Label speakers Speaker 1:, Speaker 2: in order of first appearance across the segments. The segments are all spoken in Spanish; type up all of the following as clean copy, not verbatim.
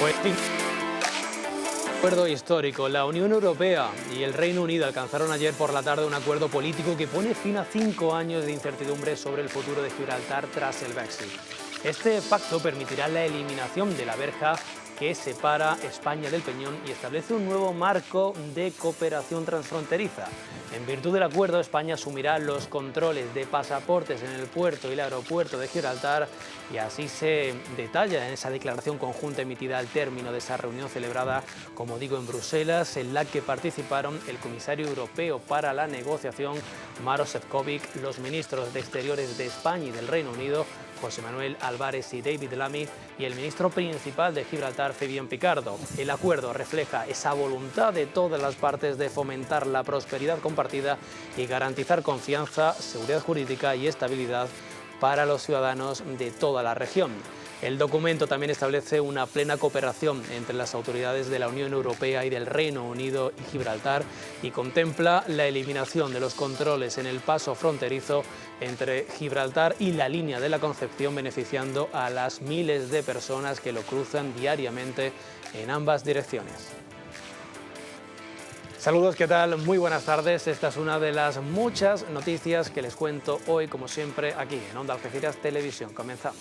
Speaker 1: Pues sí. Acuerdo histórico. La Unión Europea y el Reino Unido alcanzaron ayer por la tarde un acuerdo político que pone fin a 5 años de incertidumbre sobre el futuro de Gibraltar tras el Brexit. Este pacto permitirá la eliminación de la verja que separa España del Peñón y establece un nuevo marco de cooperación transfronteriza. En virtud del acuerdo, España asumirá los controles de pasaportes en el puerto y el aeropuerto de Gibraltar, y así se detalla en esa declaración conjunta emitida al término de esa reunión celebrada, como digo, en Bruselas, en la que participaron el comisario europeo para la negociación, Maroš Šefčovič, los ministros de Exteriores de España y del Reino Unido, José Manuel Álvarez y David Lammy, y el ministro principal de Gibraltar, Fabián Picardo. El acuerdo refleja esa voluntad de todas las partes de fomentar la prosperidad compartida y garantizar confianza, seguridad jurídica y estabilidad para los ciudadanos de toda la región. El documento también establece una plena cooperación entre las autoridades de la Unión Europea y del Reino Unido y Gibraltar, y contempla la eliminación de los controles en el paso fronterizo entre Gibraltar y la línea de la Concepción, beneficiando a las miles de personas que lo cruzan diariamente en ambas direcciones. Saludos, ¿qué tal? Muy buenas tardes. Esta es una de las muchas noticias que les cuento hoy, como siempre, aquí en Onda Algeciras Televisión. Comenzamos.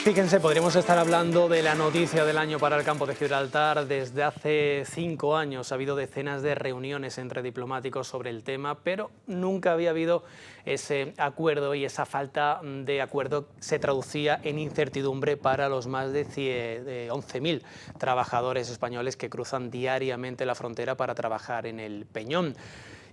Speaker 1: Fíjense, podríamos estar hablando de la noticia del año para el campo de Gibraltar. Desde hace 5 años ha habido decenas de reuniones entre diplomáticos sobre el tema, pero nunca había habido ese acuerdo, y esa falta de acuerdo se traducía en incertidumbre para los más de 11.000 trabajadores españoles que cruzan diariamente la frontera para trabajar en el Peñón.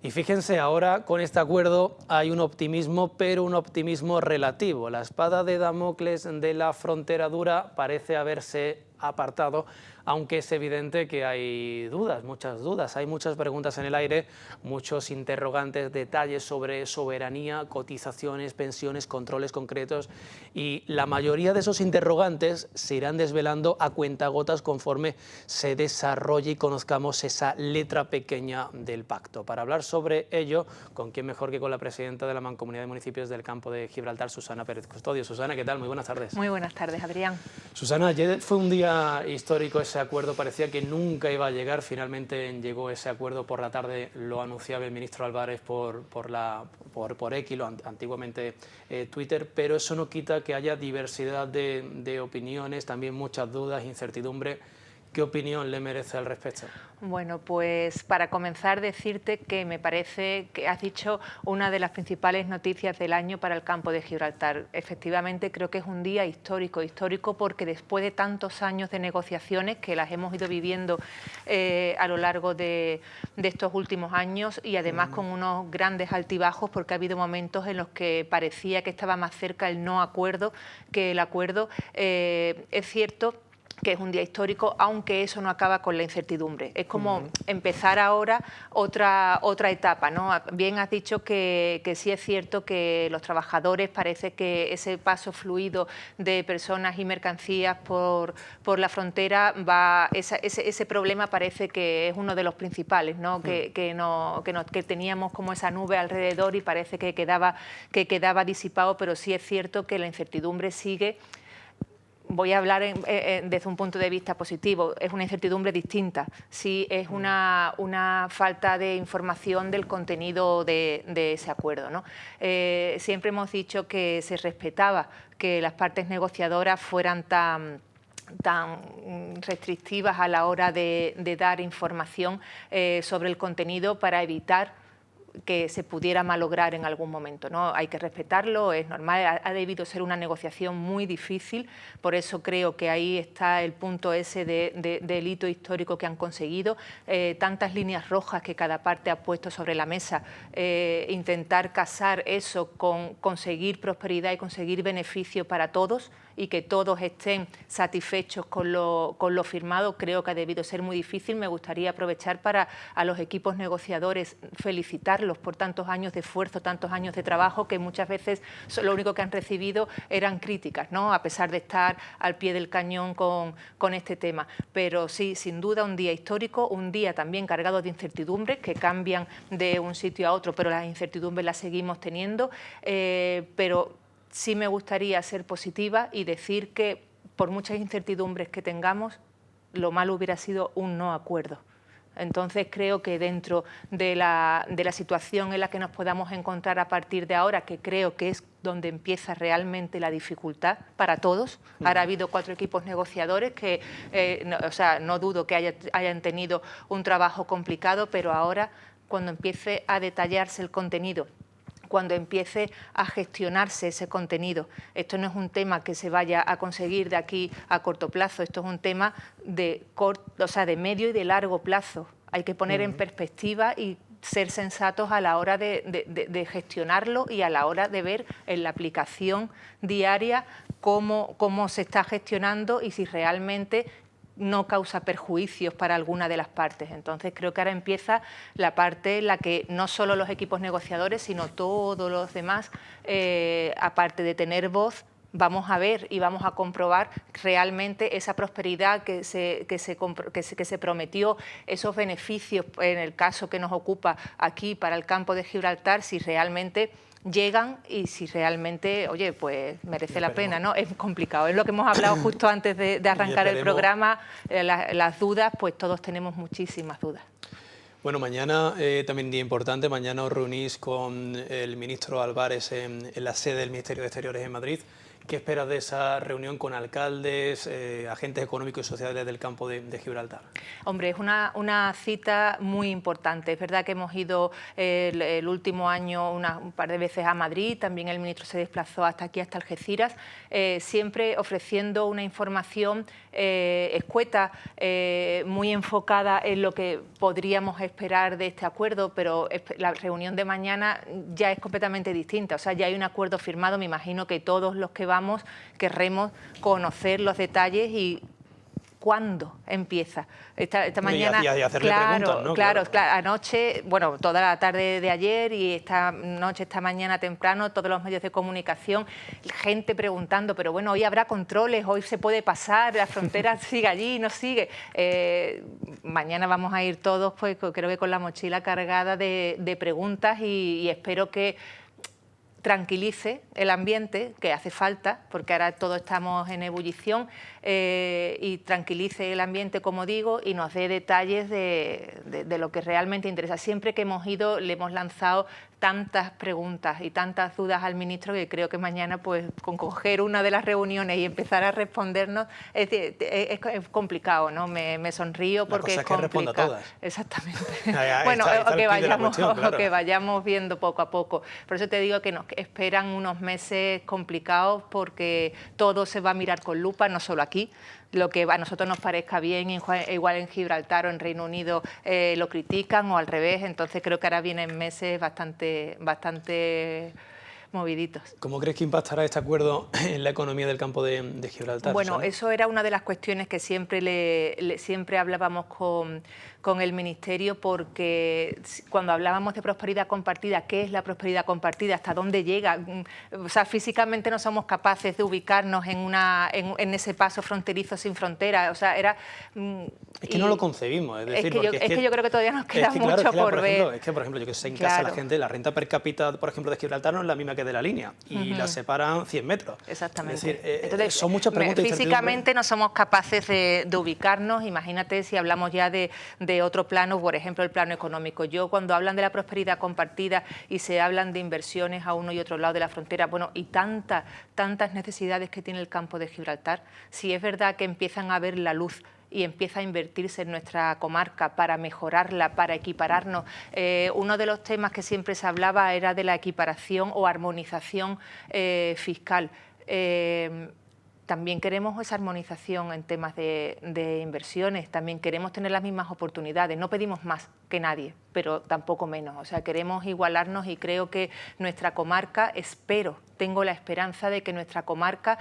Speaker 1: Y fíjense, ahora con este acuerdo hay un optimismo, pero un optimismo relativo. La espada de Damocles de la frontera dura parece haberse apartado, aunque es evidente que hay dudas, muchas dudas. Hay muchas preguntas en el aire, muchos interrogantes, detalles sobre soberanía, cotizaciones, pensiones, controles concretos, y la mayoría de esos interrogantes se irán desvelando a cuentagotas conforme se desarrolle y conozcamos esa letra pequeña del pacto. Para hablar sobre ello, ¿con quién mejor que con la presidenta de la Mancomunidad de Municipios del Campo de Gibraltar, Susana Pérez Custodio? Susana, ¿qué tal? Muy buenas tardes.
Speaker 2: Muy buenas tardes, Adrián.
Speaker 1: Susana, ayer fue un día histórico. Ese acuerdo parecía que nunca iba a llegar. Finalmente llegó ese acuerdo por la tarde. Lo anunciaba el ministro Álvarez por X, antiguamente Twitter, pero eso no quita que haya diversidad de opiniones, también muchas dudas, incertidumbre. ¿Qué opinión le merece al respecto?
Speaker 2: Bueno, pues para comenzar, decirte que me parece que has dicho una de las principales noticias del año para el campo de Gibraltar. Efectivamente, creo que es un día histórico porque después de tantos años de negociaciones que las hemos ido viviendo a lo largo de estos últimos años, y además con unos grandes altibajos, porque ha habido momentos en los que parecía que estaba más cerca el no acuerdo que el acuerdo. Es cierto que es un día histórico, aunque eso no acaba con la incertidumbre. Es como empezar ahora otra etapa, ¿no? Bien has dicho que sí es cierto que los trabajadores, parece que ese paso fluido de personas y mercancías por la frontera ese problema parece que es uno de los principales, ¿no? Que teníamos como esa nube alrededor y parece que quedaba disipado, pero sí es cierto que la incertidumbre sigue. Voy a hablar desde un punto de vista positivo. Es una incertidumbre distinta. Sí, es una falta de información del contenido de ese acuerdo, ¿no? Siempre hemos dicho que se respetaba que las partes negociadoras fueran tan restrictivas a la hora de dar información sobre el contenido, para evitar que se pudiera malograr en algún momento, ¿no? Hay que respetarlo, es normal. Ha debido ser una negociación muy difícil, por eso creo que ahí está el punto ese del hito histórico que han conseguido. Tantas líneas rojas que cada parte ha puesto sobre la mesa, intentar casar eso con conseguir prosperidad y conseguir beneficio para todos, y que todos estén satisfechos con lo firmado, creo que ha debido ser muy difícil. Me gustaría aprovechar para a los equipos negociadores felicitarlos por tantos años de esfuerzo, tantos años de trabajo, que muchas veces lo único que han recibido eran críticas, ¿no?, a pesar de estar al pie del cañón con este tema. Pero sí, sin duda, un día histórico, un día también cargado de incertidumbres que cambian de un sitio a otro, pero las incertidumbres las seguimos teniendo, pero sí me gustaría ser positiva y decir que por muchas incertidumbres que tengamos, lo malo hubiera sido un no acuerdo. Entonces creo que dentro de la situación en la que nos podamos encontrar a partir de ahora, que creo que es donde empieza realmente la dificultad para todos. Ahora ha habido 4 equipos negociadores que, no dudo que hayan tenido un trabajo complicado, pero ahora, cuando empiece a detallarse el contenido, cuando empiece a gestionarse ese contenido. Esto no es un tema que se vaya a conseguir de aquí a corto plazo, esto es un tema de medio y de largo plazo. Hay que poner en perspectiva y ser sensatos a la hora de gestionarlo y a la hora de ver en la aplicación diaria cómo se está gestionando y si realmente no causa perjuicios para alguna de las partes. Entonces creo que ahora empieza la parte en la que no solo los equipos negociadores, sino todos los demás, aparte de tener voz, vamos a ver y vamos a comprobar realmente esa prosperidad que se prometió, esos beneficios, en el caso que nos ocupa aquí para el campo de Gibraltar, si realmente llegan y si realmente, oye, pues merece la pena, ¿no? Es complicado, es lo que hemos hablado justo antes de arrancar el programa, las dudas, pues todos tenemos muchísimas dudas.
Speaker 1: Bueno, mañana también día importante, mañana os reunís con el ministro Álvarez en la sede del Ministerio de Exteriores en Madrid. ¿Qué esperas de esa reunión con alcaldes, agentes económicos y sociales del campo de Gibraltar?
Speaker 2: Hombre, es una cita muy importante. Es verdad que hemos ido el último año un par de veces a Madrid, también el ministro se desplazó hasta aquí, hasta Algeciras, siempre ofreciendo una información escueta, muy enfocada en lo que podríamos esperar de este acuerdo, pero la reunión de mañana ya es completamente distinta. O sea, ya hay un acuerdo firmado, me imagino que todos los que vamos querremos conocer los detalles y cuándo empieza. Esta mañana,
Speaker 1: y hacerle preguntas, ¿no?
Speaker 2: Claro, anoche, bueno, toda la tarde de ayer y esta mañana temprano, todos los medios de comunicación, gente preguntando, pero bueno, hoy habrá controles, hoy se puede pasar, la frontera sigue allí, no sigue. Mañana vamos a ir todos, pues creo que con la mochila cargada de preguntas y espero que tranquilice el ambiente, que hace falta, porque ahora todos estamos en ebullición, y tranquilice el ambiente, como digo, y nos dé detalles de lo que realmente interesa. Siempre que hemos ido le hemos lanzado tantas preguntas y tantas dudas al ministro que creo que mañana, pues, con coger una de las reuniones y empezar a respondernos, es complicado, ¿no? Me sonrío porque es complicado.
Speaker 1: Que responda a todas.
Speaker 2: Exactamente.
Speaker 1: Bueno,
Speaker 2: o que vayamos viendo poco a poco. Por eso te digo que nos esperan unos meses complicados porque todo se va a mirar con lupa, no solo aquí. Lo que a nosotros nos parezca bien, igual en Gibraltar o en Reino Unido lo critican o al revés. Entonces creo que ahora vienen meses bastante moviditos.
Speaker 1: ¿Cómo crees que impactará este acuerdo en la economía del campo de Gibraltar?
Speaker 2: Bueno,
Speaker 1: Susana.
Speaker 2: eso era una de las cuestiones que siempre hablábamos con el Ministerio, porque cuando hablábamos de prosperidad compartida, ¿qué es la prosperidad compartida? ¿Hasta dónde llega? O sea, físicamente no somos capaces de ubicarnos en ese paso fronterizo sin frontera. O sea, era...
Speaker 1: Es que no lo concebimos, es decir,
Speaker 2: es que yo creo que todavía nos queda mucho por ver.
Speaker 1: Es que, por ejemplo, yo que sé, en casa la gente, la renta per cápita, por ejemplo, de Gibraltar no es la misma que de la línea y la separan 100 metros.
Speaker 2: Exactamente.
Speaker 1: Es decir,
Speaker 2: entonces,
Speaker 1: son muchas preguntas.
Speaker 2: Físicamente no somos capaces de ubicarnos. Imagínate si hablamos ya de otro plano, por ejemplo, el plano económico. Yo, cuando hablan de la prosperidad compartida y se hablan de inversiones a uno y otro lado de la frontera, bueno, y tantas necesidades que tiene el campo de Gibraltar, si es verdad que empiezan a ver la luz y empieza a invertirse en nuestra comarca para mejorarla, para equipararnos. Uno de los temas que siempre se hablaba era de la equiparación o armonización fiscal. también queremos esa armonización en temas de inversiones, también queremos tener las mismas oportunidades, no pedimos más que nadie, pero tampoco menos, o sea, queremos igualarnos y creo que nuestra comarca, tengo la esperanza de que nuestra comarca,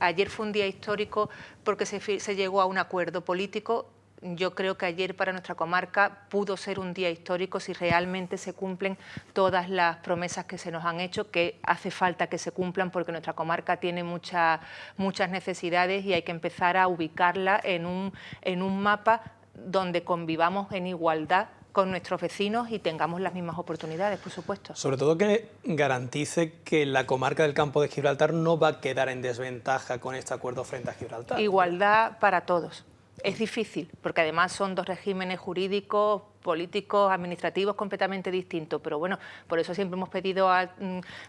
Speaker 2: ayer fue un día histórico porque se llegó a un acuerdo político. Yo creo que ayer para nuestra comarca pudo ser un día histórico si realmente se cumplen todas las promesas que se nos han hecho, que hace falta que se cumplan porque nuestra comarca tiene muchas necesidades y hay que empezar a ubicarla en un mapa donde convivamos en igualdad con nuestros vecinos y tengamos las mismas oportunidades, por supuesto.
Speaker 1: Sobre todo que garantice que la comarca del Campo de Gibraltar no va a quedar en desventaja con este acuerdo frente a Gibraltar.
Speaker 2: Igualdad para todos. Es difícil, porque además son dos regímenes jurídicos, políticos, administrativos completamente distintos, pero bueno, por eso siempre hemos pedido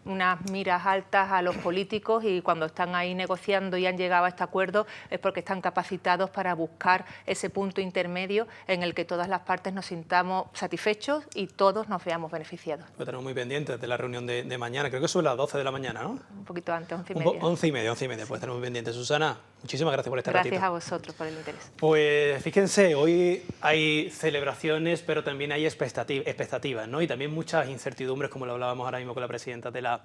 Speaker 2: unas miras altas a los políticos y cuando están ahí negociando y han llegado a este acuerdo es porque están capacitados para buscar ese punto intermedio en el que todas las partes nos sintamos satisfechos y todos nos veamos beneficiados.
Speaker 1: Lo tenemos muy pendientes de la reunión de mañana, creo que sobre las 12 de la mañana, ¿no?
Speaker 2: Un poquito antes, 11:30.
Speaker 1: 11:30, pues tenemos muy pendientes. Susana, muchísimas gracias por este ratito.
Speaker 2: Gracias a vosotros por el interés.
Speaker 1: Pues fíjense, hoy hay celebraciones, pero también hay expectativas, ¿no? Y también muchas incertidumbres, como lo hablábamos ahora mismo con la presidenta de la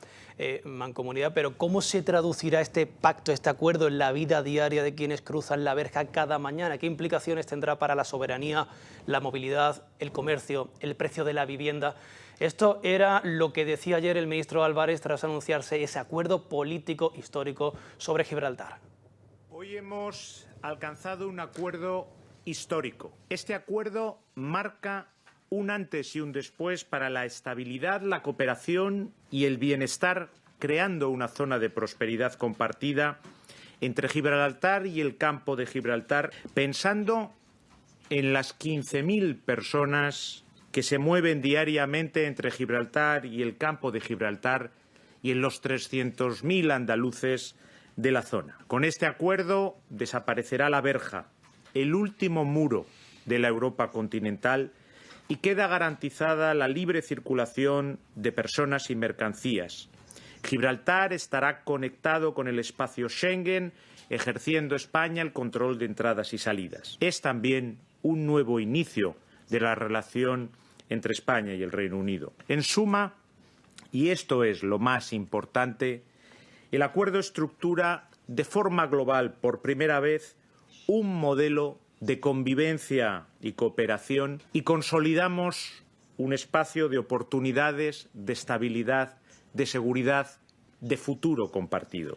Speaker 1: Mancomunidad. Pero ¿cómo se traducirá este pacto, este acuerdo en la vida diaria de quienes cruzan la verja cada mañana? ¿Qué implicaciones tendrá para la soberanía, la movilidad, el comercio, el precio de la vivienda? Esto era lo que decía ayer el ministro Álvarez tras anunciarse ese acuerdo político histórico sobre Gibraltar.
Speaker 3: Hoy hemos alcanzado un acuerdo histórico. Este acuerdo marca un antes y un después para la estabilidad, la cooperación y el bienestar, creando una zona de prosperidad compartida entre Gibraltar y el Campo de Gibraltar, pensando en las 15.000 personas que se mueven diariamente entre Gibraltar y el Campo de Gibraltar y en los 300.000 andaluces de la zona. Con este acuerdo desaparecerá la verja, el último muro de la Europa continental, y queda garantizada la libre circulación de personas y mercancías. Gibraltar estará conectado con el espacio Schengen, ejerciendo España el control de entradas y salidas. Es también un nuevo inicio de la relación entre España y el Reino Unido. En suma, y esto es lo más importante, el acuerdo estructura de forma global, por primera vez, un modelo de convivencia y cooperación y consolidamos un espacio de oportunidades, de estabilidad, de seguridad, de futuro compartido.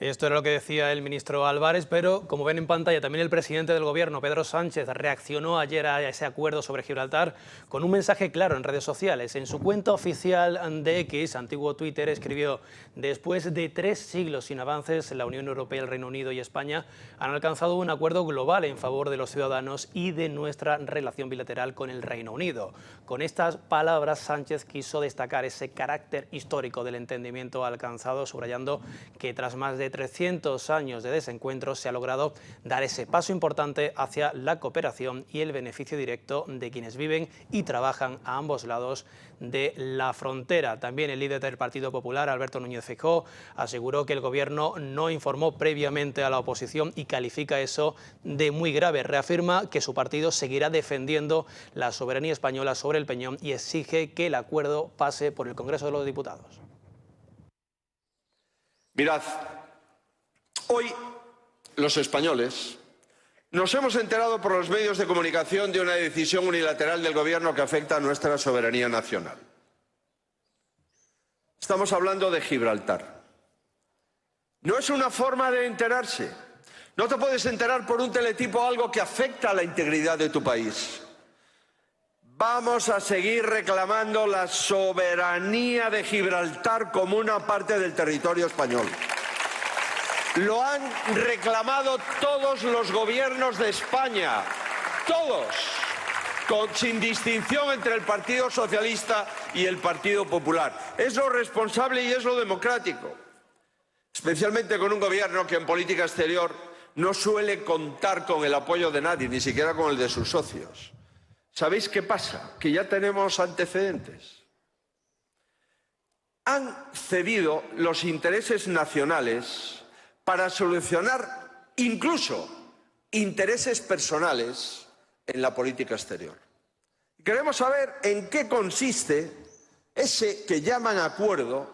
Speaker 1: Esto era lo que decía el ministro Álvarez, pero como ven en pantalla también el presidente del Gobierno, Pedro Sánchez, reaccionó ayer a ese acuerdo sobre Gibraltar con un mensaje claro en redes sociales. En su cuenta oficial de X, antiguo Twitter, escribió: después de 3 siglos sin avances, la Unión Europea, el Reino Unido y España han alcanzado un acuerdo global en favor de los ciudadanos y de nuestra relación bilateral con el Reino Unido. Con estas palabras, Sánchez quiso destacar ese carácter histórico del entendimiento alcanzado, subrayando que tras más de 300 años de desencuentros se ha logrado dar ese paso importante hacia la cooperación y el beneficio directo de quienes viven y trabajan a ambos lados de la frontera. También el líder del Partido Popular, Alberto Núñez Feijóo, aseguró que el Gobierno no informó previamente a la oposición y califica eso de muy grave. Reafirma que su partido seguirá defendiendo la soberanía española sobre el Peñón y exige que el acuerdo pase por el Congreso de los Diputados.
Speaker 4: Mirad, hoy los españoles nos hemos enterado por los medios de comunicación de una decisión unilateral del Gobierno que afecta a nuestra soberanía nacional. Estamos hablando de Gibraltar. No es una forma de enterarse. No te puedes enterar por un teletipo algo que afecta a la integridad de tu país. Vamos a seguir reclamando la soberanía de Gibraltar como una parte del territorio español. Lo han reclamado todos los gobiernos de España, todos, sin distinción entre el Partido Socialista y el Partido Popular. Es lo responsable y es lo democrático, especialmente con un gobierno que en política exterior no suele contar con el apoyo de nadie, ni siquiera con el de sus socios. ¿Sabéis qué pasa? Que ya tenemos antecedentes. Han cedido los intereses nacionales para solucionar incluso intereses personales en la política exterior. Queremos saber en qué consiste ese que llaman acuerdo,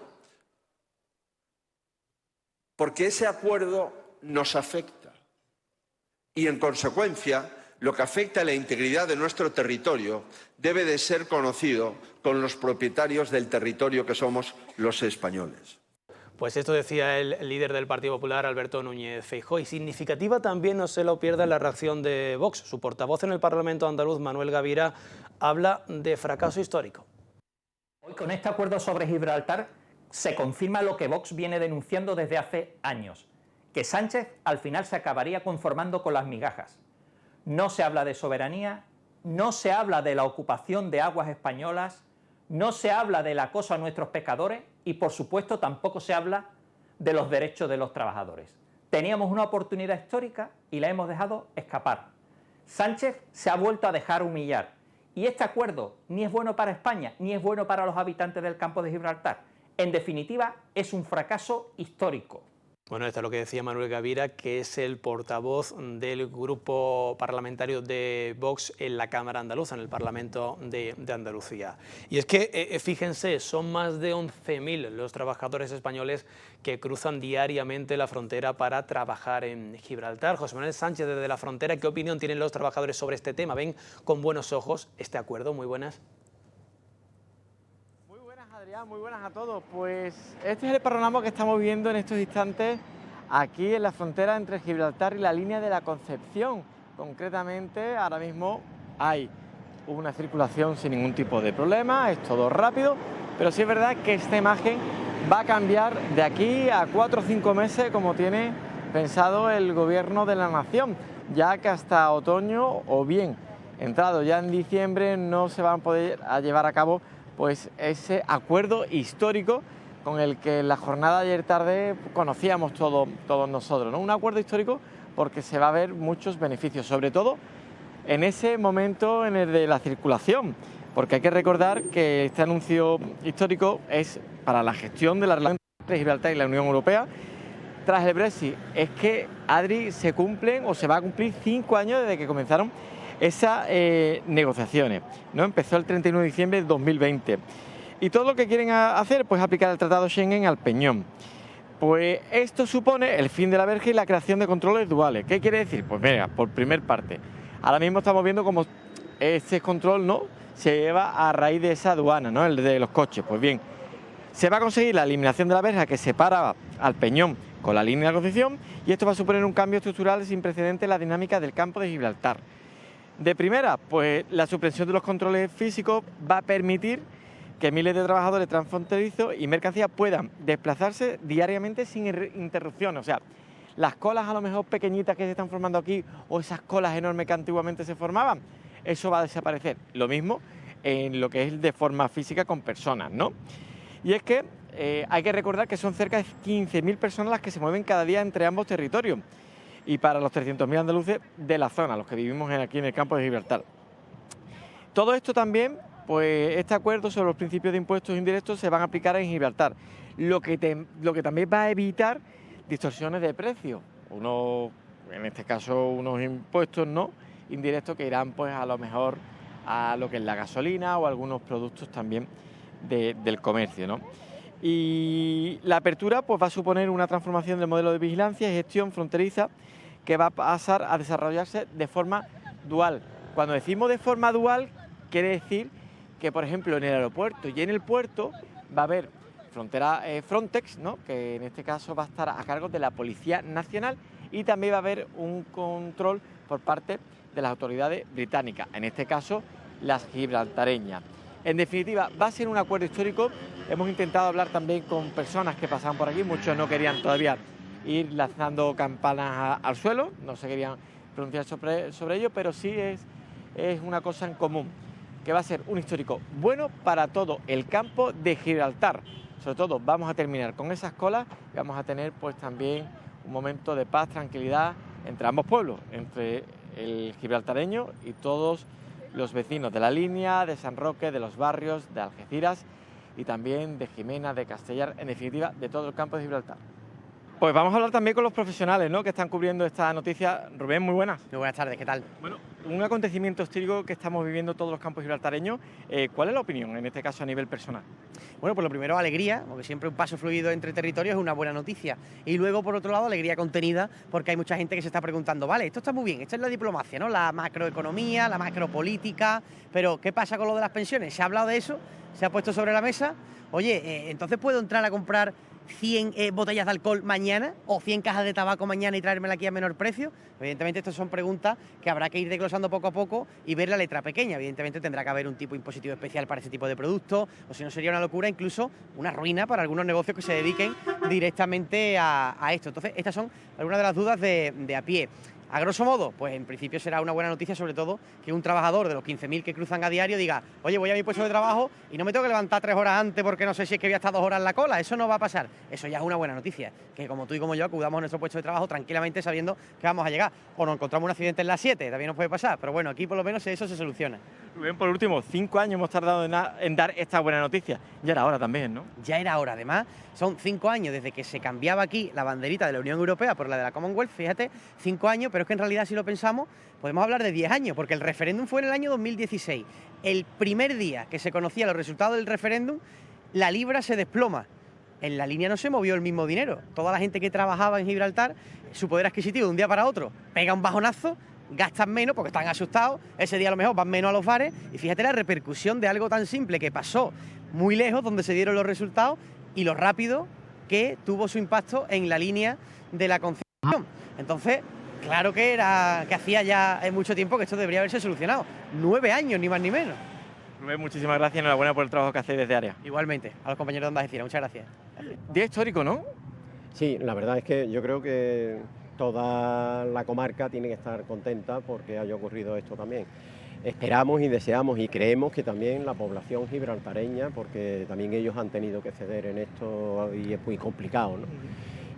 Speaker 4: porque ese acuerdo nos afecta y, en consecuencia, lo que afecta a la integridad de nuestro territorio debe de ser conocido con los propietarios del territorio que somos los españoles.
Speaker 1: Pues esto decía el líder del Partido Popular, Alberto Núñez Feijóo. Y significativa también, no se lo pierda, la reacción de Vox. Su portavoz en el Parlamento andaluz, Manuel Gavira, habla de fracaso histórico.
Speaker 5: Hoy, con este acuerdo sobre Gibraltar, se confirma lo que Vox viene denunciando desde hace años, que Sánchez al final se acabaría conformando con las migajas. No se habla de soberanía, no se habla de la ocupación de aguas españolas, no se habla del acoso a nuestros pescadores y, por supuesto, tampoco se habla de los derechos de los trabajadores. Teníamos una oportunidad histórica y la hemos dejado escapar. Sánchez se ha vuelto a dejar humillar y este acuerdo ni es bueno para España ni es bueno para los habitantes del campo de Gibraltar. En definitiva, es un fracaso histórico.
Speaker 1: Bueno, esto es lo que decía Manuel Gavira, que es el portavoz del grupo parlamentario de Vox en la Cámara Andaluza, en el Parlamento de Andalucía. Y es que, fíjense, son más de 11.000 los trabajadores españoles que cruzan diariamente la frontera para trabajar en Gibraltar. José Manuel Sánchez, desde la frontera, ¿qué opinión tienen los trabajadores sobre este tema? ¿Ven con buenos ojos este acuerdo? Muy buenas.
Speaker 6: Muy buenas a todos. Pues este es el panorama que estamos viendo en estos instantes aquí en la frontera entre Gibraltar y la línea de la Concepción. Concretamente, ahora mismo hay una circulación sin ningún tipo de problema, es todo rápido, pero sí es verdad que esta imagen va a cambiar de aquí a 4 o 5 meses, como tiene pensado el Gobierno de la Nación, ya que hasta otoño o bien entrado ya en diciembre no se van a poder llevar a cabo pues ese acuerdo histórico con el que en la jornada de ayer tarde conocíamos todos nosotros, ¿no? Un acuerdo histórico porque se va a ver muchos beneficios, sobre todo en ese momento en el de la circulación, porque hay que recordar que este anuncio histórico es para la gestión de la relación entre Gibraltar y la Unión Europea tras el Brexit. Es que, Adri, se cumplen o se va a cumplir 5 años desde que comenzaron esas negociaciones, ¿no? Empezó el 31 de diciembre de 2020 y todo lo que quieren hacer pues aplicar el Tratado Schengen al peñón. Pues esto supone el fin de la verja y la creación de controles duales. ¿Qué quiere decir? Pues venga, por primer parte, ahora mismo estamos viendo cómo ese control, ¿no?, se lleva a raíz de esa aduana, ¿no?, el de los coches. Pues bien, se va a conseguir la eliminación de la verja que separa al peñón con la línea de Concepción y esto va a suponer un cambio estructural sin precedentes en la dinámica del campo de Gibraltar. De primera, pues la suspensión de los controles físicos va a permitir que miles de trabajadores transfronterizos y mercancías puedan desplazarse diariamente sin interrupciones. O sea, las colas a lo mejor pequeñitas que se están formando aquí o esas colas enormes que antiguamente se formaban, eso va a desaparecer. Lo mismo en lo que es de forma física con personas, ¿no? Y es que hay que recordar que son cerca de 15.000 personas las que se mueven cada día entre ambos territorios. Y para los 300.000 andaluces de la zona, los que vivimos aquí en el campo de Gibraltar. Todo esto también, pues este acuerdo sobre los principios de impuestos indirectos se van a aplicar en Gibraltar, lo que también va a evitar distorsiones de precios, en este caso unos impuestos no indirectos que irán pues a lo mejor a lo que es la gasolina o algunos productos también del comercio, ¿no? Y la apertura pues va a suponer una transformación del modelo de vigilancia y gestión fronteriza que va a pasar a desarrollarse de forma dual. Cuando decimos de forma dual, quiere decir que, por ejemplo, en el aeropuerto y en el puerto va a haber Frontex, ¿no?, que en este caso va a estar a cargo de la Policía Nacional y también va a haber un control por parte de las autoridades británicas, en este caso las gibraltareñas. En definitiva, va a ser un acuerdo histórico. Hemos intentado hablar también con personas que pasaban por aquí, muchos no querían todavía ir lanzando campanas al suelo, no se querían pronunciar sobre ello, pero sí es una cosa en común, que va a ser un histórico bueno para todo el campo de Gibraltar. Sobre todo vamos a terminar con esas colas y vamos a tener pues también un momento de paz, tranquilidad entre ambos pueblos, entre el gibraltareño y todos los vecinos de la línea, de San Roque, de los barrios, de Algeciras y también de Jimena, de Castellar, en definitiva de todo el campo de Gibraltar. Pues vamos a hablar también con los profesionales, ¿no?, que están cubriendo esta noticia. Rubén, muy buenas.
Speaker 7: Muy buenas tardes, ¿qué tal?
Speaker 6: Bueno, un acontecimiento histórico que estamos viviendo todos los campos gibraltareños. ¿Cuál es la opinión, en este caso, a nivel personal?
Speaker 7: Bueno, pues lo primero, alegría, porque siempre un paso fluido entre territorios es una buena noticia. Y luego, por otro lado, alegría contenida, porque hay mucha gente que se está preguntando, vale, esto está muy bien, esto es la diplomacia, ¿no?, la macroeconomía, la macropolítica, pero ¿qué pasa con lo de las pensiones? ¿Se ha hablado de eso? ¿Se ha puesto sobre la mesa? Oye, entonces ¿puedo entrar a comprar 100 botellas de alcohol mañana o 100 cajas de tabaco mañana y traérmela aquí a menor precio? Evidentemente estas son preguntas que habrá que ir desglosando poco a poco y ver la letra pequeña. Evidentemente tendrá que haber un tipo impositivo especial para ese tipo de productos, o si no sería una locura, incluso una ruina para algunos negocios que se dediquen directamente a esto. Entonces estas son algunas de las dudas de a pie. A grosso modo, pues en principio será una buena noticia, sobre todo que un trabajador de los 15.000 que cruzan a diario diga, oye, voy a mi puesto de trabajo y no me tengo que levantar 3 horas antes porque no sé si es que voy a estar 2 horas en la cola. Eso no va a pasar. Eso ya es una buena noticia, que como tú y como yo acudamos a nuestro puesto de trabajo tranquilamente sabiendo que vamos a llegar. O nos encontramos un accidente en las 7, también nos puede pasar, pero bueno, aquí por lo menos eso se soluciona.
Speaker 6: Rubén, por último, 5 años hemos tardado en dar esta buena noticia. Ya era hora también, ¿no?
Speaker 7: Ya era hora, además, son 5 años desde que se cambiaba aquí la banderita de la Unión Europea por la de la Commonwealth, fíjate, 5 años, pero es que en realidad si lo pensamos, podemos hablar de 10 años, porque el referéndum fue en el año 2016. El primer día que se conocían los resultados del referéndum, la libra se desploma. En la línea no se movió el mismo dinero. Toda la gente que trabajaba en Gibraltar, su poder adquisitivo de un día para otro pega un bajonazo, gastan menos porque están asustados, ese día a lo mejor van menos a los bares, y fíjate la repercusión de algo tan simple que pasó muy lejos donde se dieron los resultados y lo rápido que tuvo su impacto en la línea de la Concepción. Entonces, claro que hacía ya mucho tiempo que esto debería haberse solucionado. 9 años, ni más ni menos.
Speaker 6: Rubén, muchísimas gracias, enhorabuena por el trabajo que hacéis desde Área.
Speaker 7: Igualmente, a los compañeros de Onda Algeciras, muchas gracias.
Speaker 6: Día histórico, ¿no?
Speaker 8: Sí, la verdad es que yo creo que toda la comarca tiene que estar contenta porque haya ocurrido esto también. Esperamos y deseamos y creemos que también la población gibraltareña, porque también ellos han tenido que ceder en esto y es muy complicado, ¿no?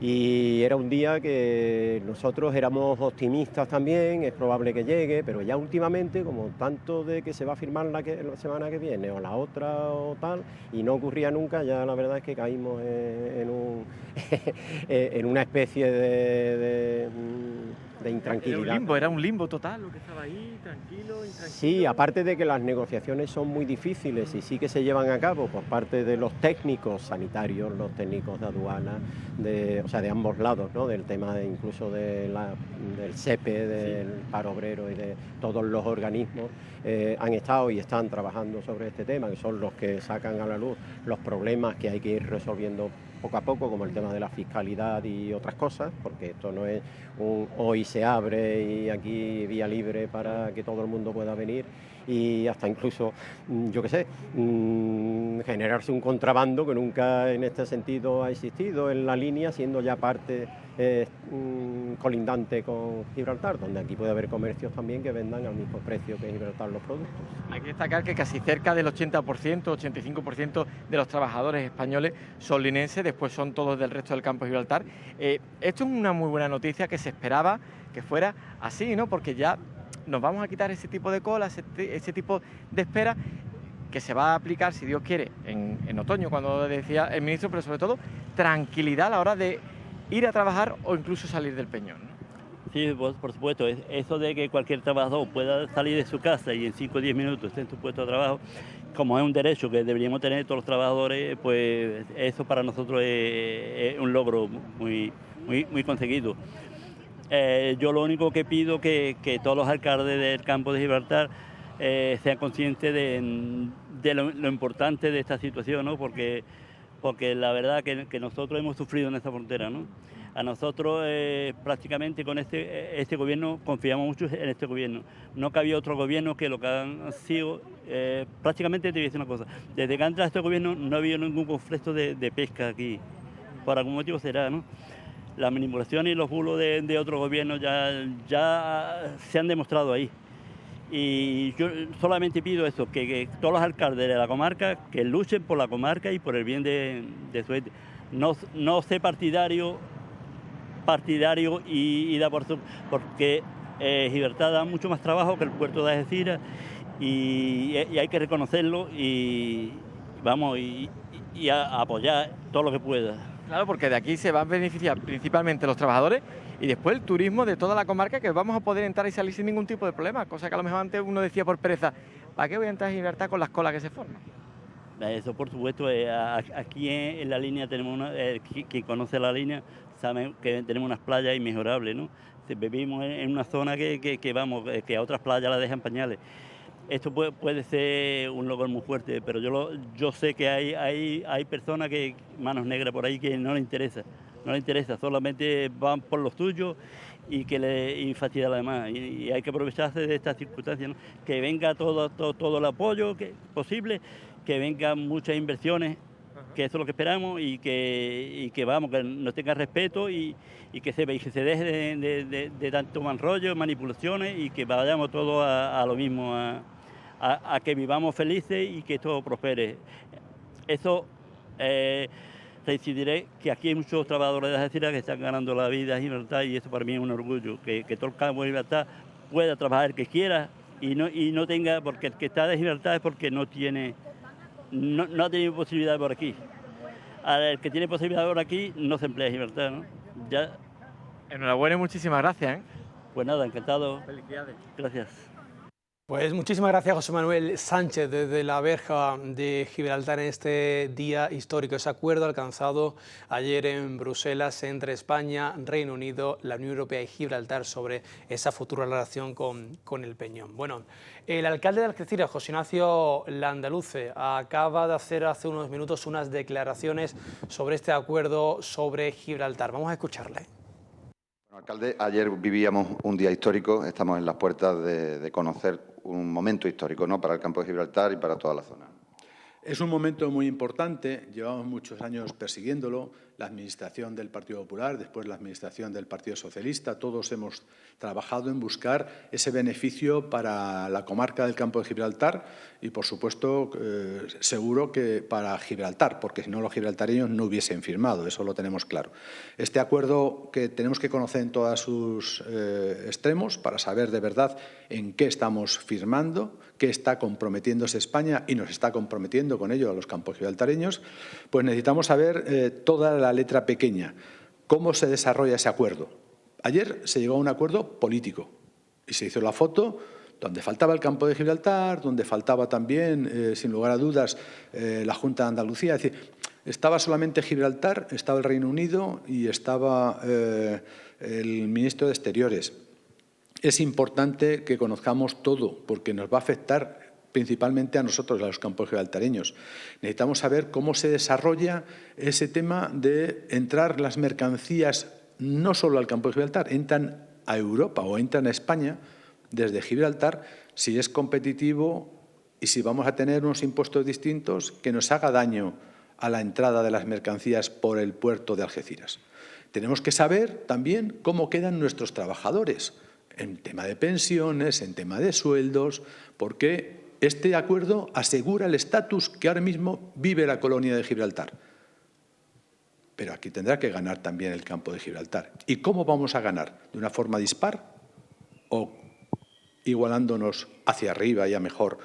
Speaker 8: Y era un día que nosotros éramos optimistas también, es probable que llegue, pero ya últimamente, como tanto de que se va a firmar la semana que viene o la otra o tal, y no ocurría nunca, ya la verdad es que caímos en una especie de intranquilidad.
Speaker 6: Era un limbo total lo que estaba ahí, tranquilo, intranquilo.
Speaker 8: Sí, aparte de que las negociaciones son muy difíciles y sí que se llevan a cabo por parte de los técnicos sanitarios, los técnicos de aduana, de ambos lados, ¿no?, del tema incluso del SEPE, del paro obrero y de todos los organismos, han estado y están trabajando sobre este tema, que son los que sacan a la luz los problemas que hay que ir resolviendo poco a poco, como el tema de la fiscalidad y otras cosas, porque esto no es un hoy se abre y aquí vía libre para que todo el mundo pueda venir, y hasta incluso, yo qué sé, generarse un contrabando que nunca en este sentido ha existido en la línea, siendo ya parte colindante con Gibraltar, donde aquí puede haber comercios también que vendan al mismo precio que Gibraltar los productos.
Speaker 6: Hay que destacar que casi cerca del 80%, 85% de los trabajadores españoles son linenses, después son todos del resto del campo de Gibraltar. Esto es una muy buena noticia, que se esperaba que fuera así, ¿no?, porque ya nos vamos a quitar ese tipo de cola, ese tipo de espera, que se va a aplicar, si Dios quiere, en otoño, cuando decía el ministro, pero sobre todo tranquilidad a la hora de ir a trabajar o incluso salir del Peñón, ¿no?
Speaker 9: Sí, por supuesto, eso de que cualquier trabajador pueda salir de su casa y en 5 o 10 minutos esté en su puesto de trabajo, como es un derecho que deberíamos tener todos los trabajadores, pues eso para nosotros es un logro muy conseguido. Yo lo único que pido que todos los alcaldes del campo de Gibraltar sean conscientes de lo importante de esta situación, ¿no?, porque la verdad que nosotros hemos sufrido en esta frontera, ¿no? A nosotros prácticamente con este gobierno confiamos mucho en este gobierno. No cabía otro gobierno que lo que han sido, prácticamente te voy a decir una cosa, desde que ha entrado este gobierno no ha habido ningún conflicto de pesca aquí, por algún motivo será, ¿no? Las manipulaciones y los bulos de otros gobiernos ya se han demostrado ahí. Y yo solamente pido eso, que todos los alcaldes de la comarca que luchen por la comarca y por el bien de su gente. No ser partidario y da por su, porque Gibraltar da mucho más trabajo que el puerto de Algeciras y hay que reconocerlo y vamos y a apoyar todo lo que pueda.
Speaker 6: Claro, porque de aquí se van a beneficiar principalmente los trabajadores y después el turismo de toda la comarca, que vamos a poder entrar y salir sin ningún tipo de problema, cosa que a lo mejor antes uno decía por pereza, ¿para qué voy a entrar a Gibraltar con las colas que se forman?
Speaker 9: Eso, por supuesto, aquí en la línea tenemos quien conoce la línea sabe que tenemos unas playas inmejorables, ¿no? Vivimos en una zona que a otras playas la dejan pañales. Esto puede ser un logro muy fuerte, pero yo sé que hay personas manos negras por ahí, que no les interesa, solamente van por lo suyo y fastidia a la demás. Y hay que aprovecharse de estas circunstancias, ¿no? Que venga todo el apoyo posible, que vengan muchas inversiones, que eso es lo que esperamos, y que nos tenga respeto y que se deje de tanto mal rollo, manipulaciones, y que vayamos todos a lo mismo, a que vivamos felices y que todo prospere. Eso reincidiré que aquí hay muchos trabajadores de Algeciras que están ganando la vida en Gibraltar, y eso para mí es un orgullo, que todo el campo de Gibraltar pueda trabajar el que quiera y no tenga, porque el que está de Gibraltar es porque no ha tenido posibilidad por aquí. El que tiene posibilidad por aquí no se emplea en Gibraltar, ¿no? Ya.
Speaker 6: Enhorabuena y muchísimas gracias, ¿eh?
Speaker 9: Pues nada, encantado.
Speaker 6: Felicidades.
Speaker 9: Gracias.
Speaker 1: Pues muchísimas gracias, José Manuel Sánchez, desde la verja de Gibraltar, en este día histórico, ese acuerdo alcanzado ayer en Bruselas entre España, Reino Unido, la Unión Europea y Gibraltar sobre esa futura relación con el Peñón. Bueno, el alcalde de Algeciras, José Ignacio Landaluce, acaba de hacer hace unos minutos unas declaraciones sobre este acuerdo sobre Gibraltar. Vamos a escucharle.
Speaker 10: Alcalde, ayer vivíamos un día histórico, estamos en las puertas de conocer un momento histórico, ¿no?, para el campo de Gibraltar y para toda la zona.
Speaker 11: Es un momento muy importante, llevamos muchos años persiguiéndolo, la administración del Partido Popular, después la administración del Partido Socialista, todos hemos trabajado en buscar ese beneficio para la comarca del campo de Gibraltar y, por supuesto, seguro que para Gibraltar, porque si no los gibraltareños no hubiesen firmado, eso lo tenemos claro. Este acuerdo que tenemos que conocer en todos sus extremos para saber de verdad en qué estamos firmando, qué está comprometiéndose España y nos está comprometiendo con ello a los campos gibraltareños, pues necesitamos saber toda la letra pequeña, cómo se desarrolla ese acuerdo. Ayer se llegó a un acuerdo político y se hizo la foto donde faltaba el campo de Gibraltar, donde faltaba también, sin lugar a dudas, la Junta de Andalucía. Es decir, estaba solamente Gibraltar, estaba el Reino Unido y estaba el ministro de Exteriores. Es importante que conozcamos todo, porque nos va a afectar principalmente a nosotros, a los campos gibraltareños. Necesitamos saber cómo se desarrolla ese tema de entrar las mercancías no solo al campo de Gibraltar, entran a Europa o entran a España desde Gibraltar, si es competitivo y si vamos a tener unos impuestos distintos que nos haga daño a la entrada de las mercancías por el puerto de Algeciras. Tenemos que saber también cómo quedan nuestros trabajadores en tema de pensiones, en tema de sueldos, porque este acuerdo asegura el estatus que ahora mismo vive la colonia de Gibraltar. Pero aquí tendrá que ganar también el campo de Gibraltar. ¿Y cómo vamos a ganar? ¿De una forma dispar o igualándonos hacia arriba y a mejor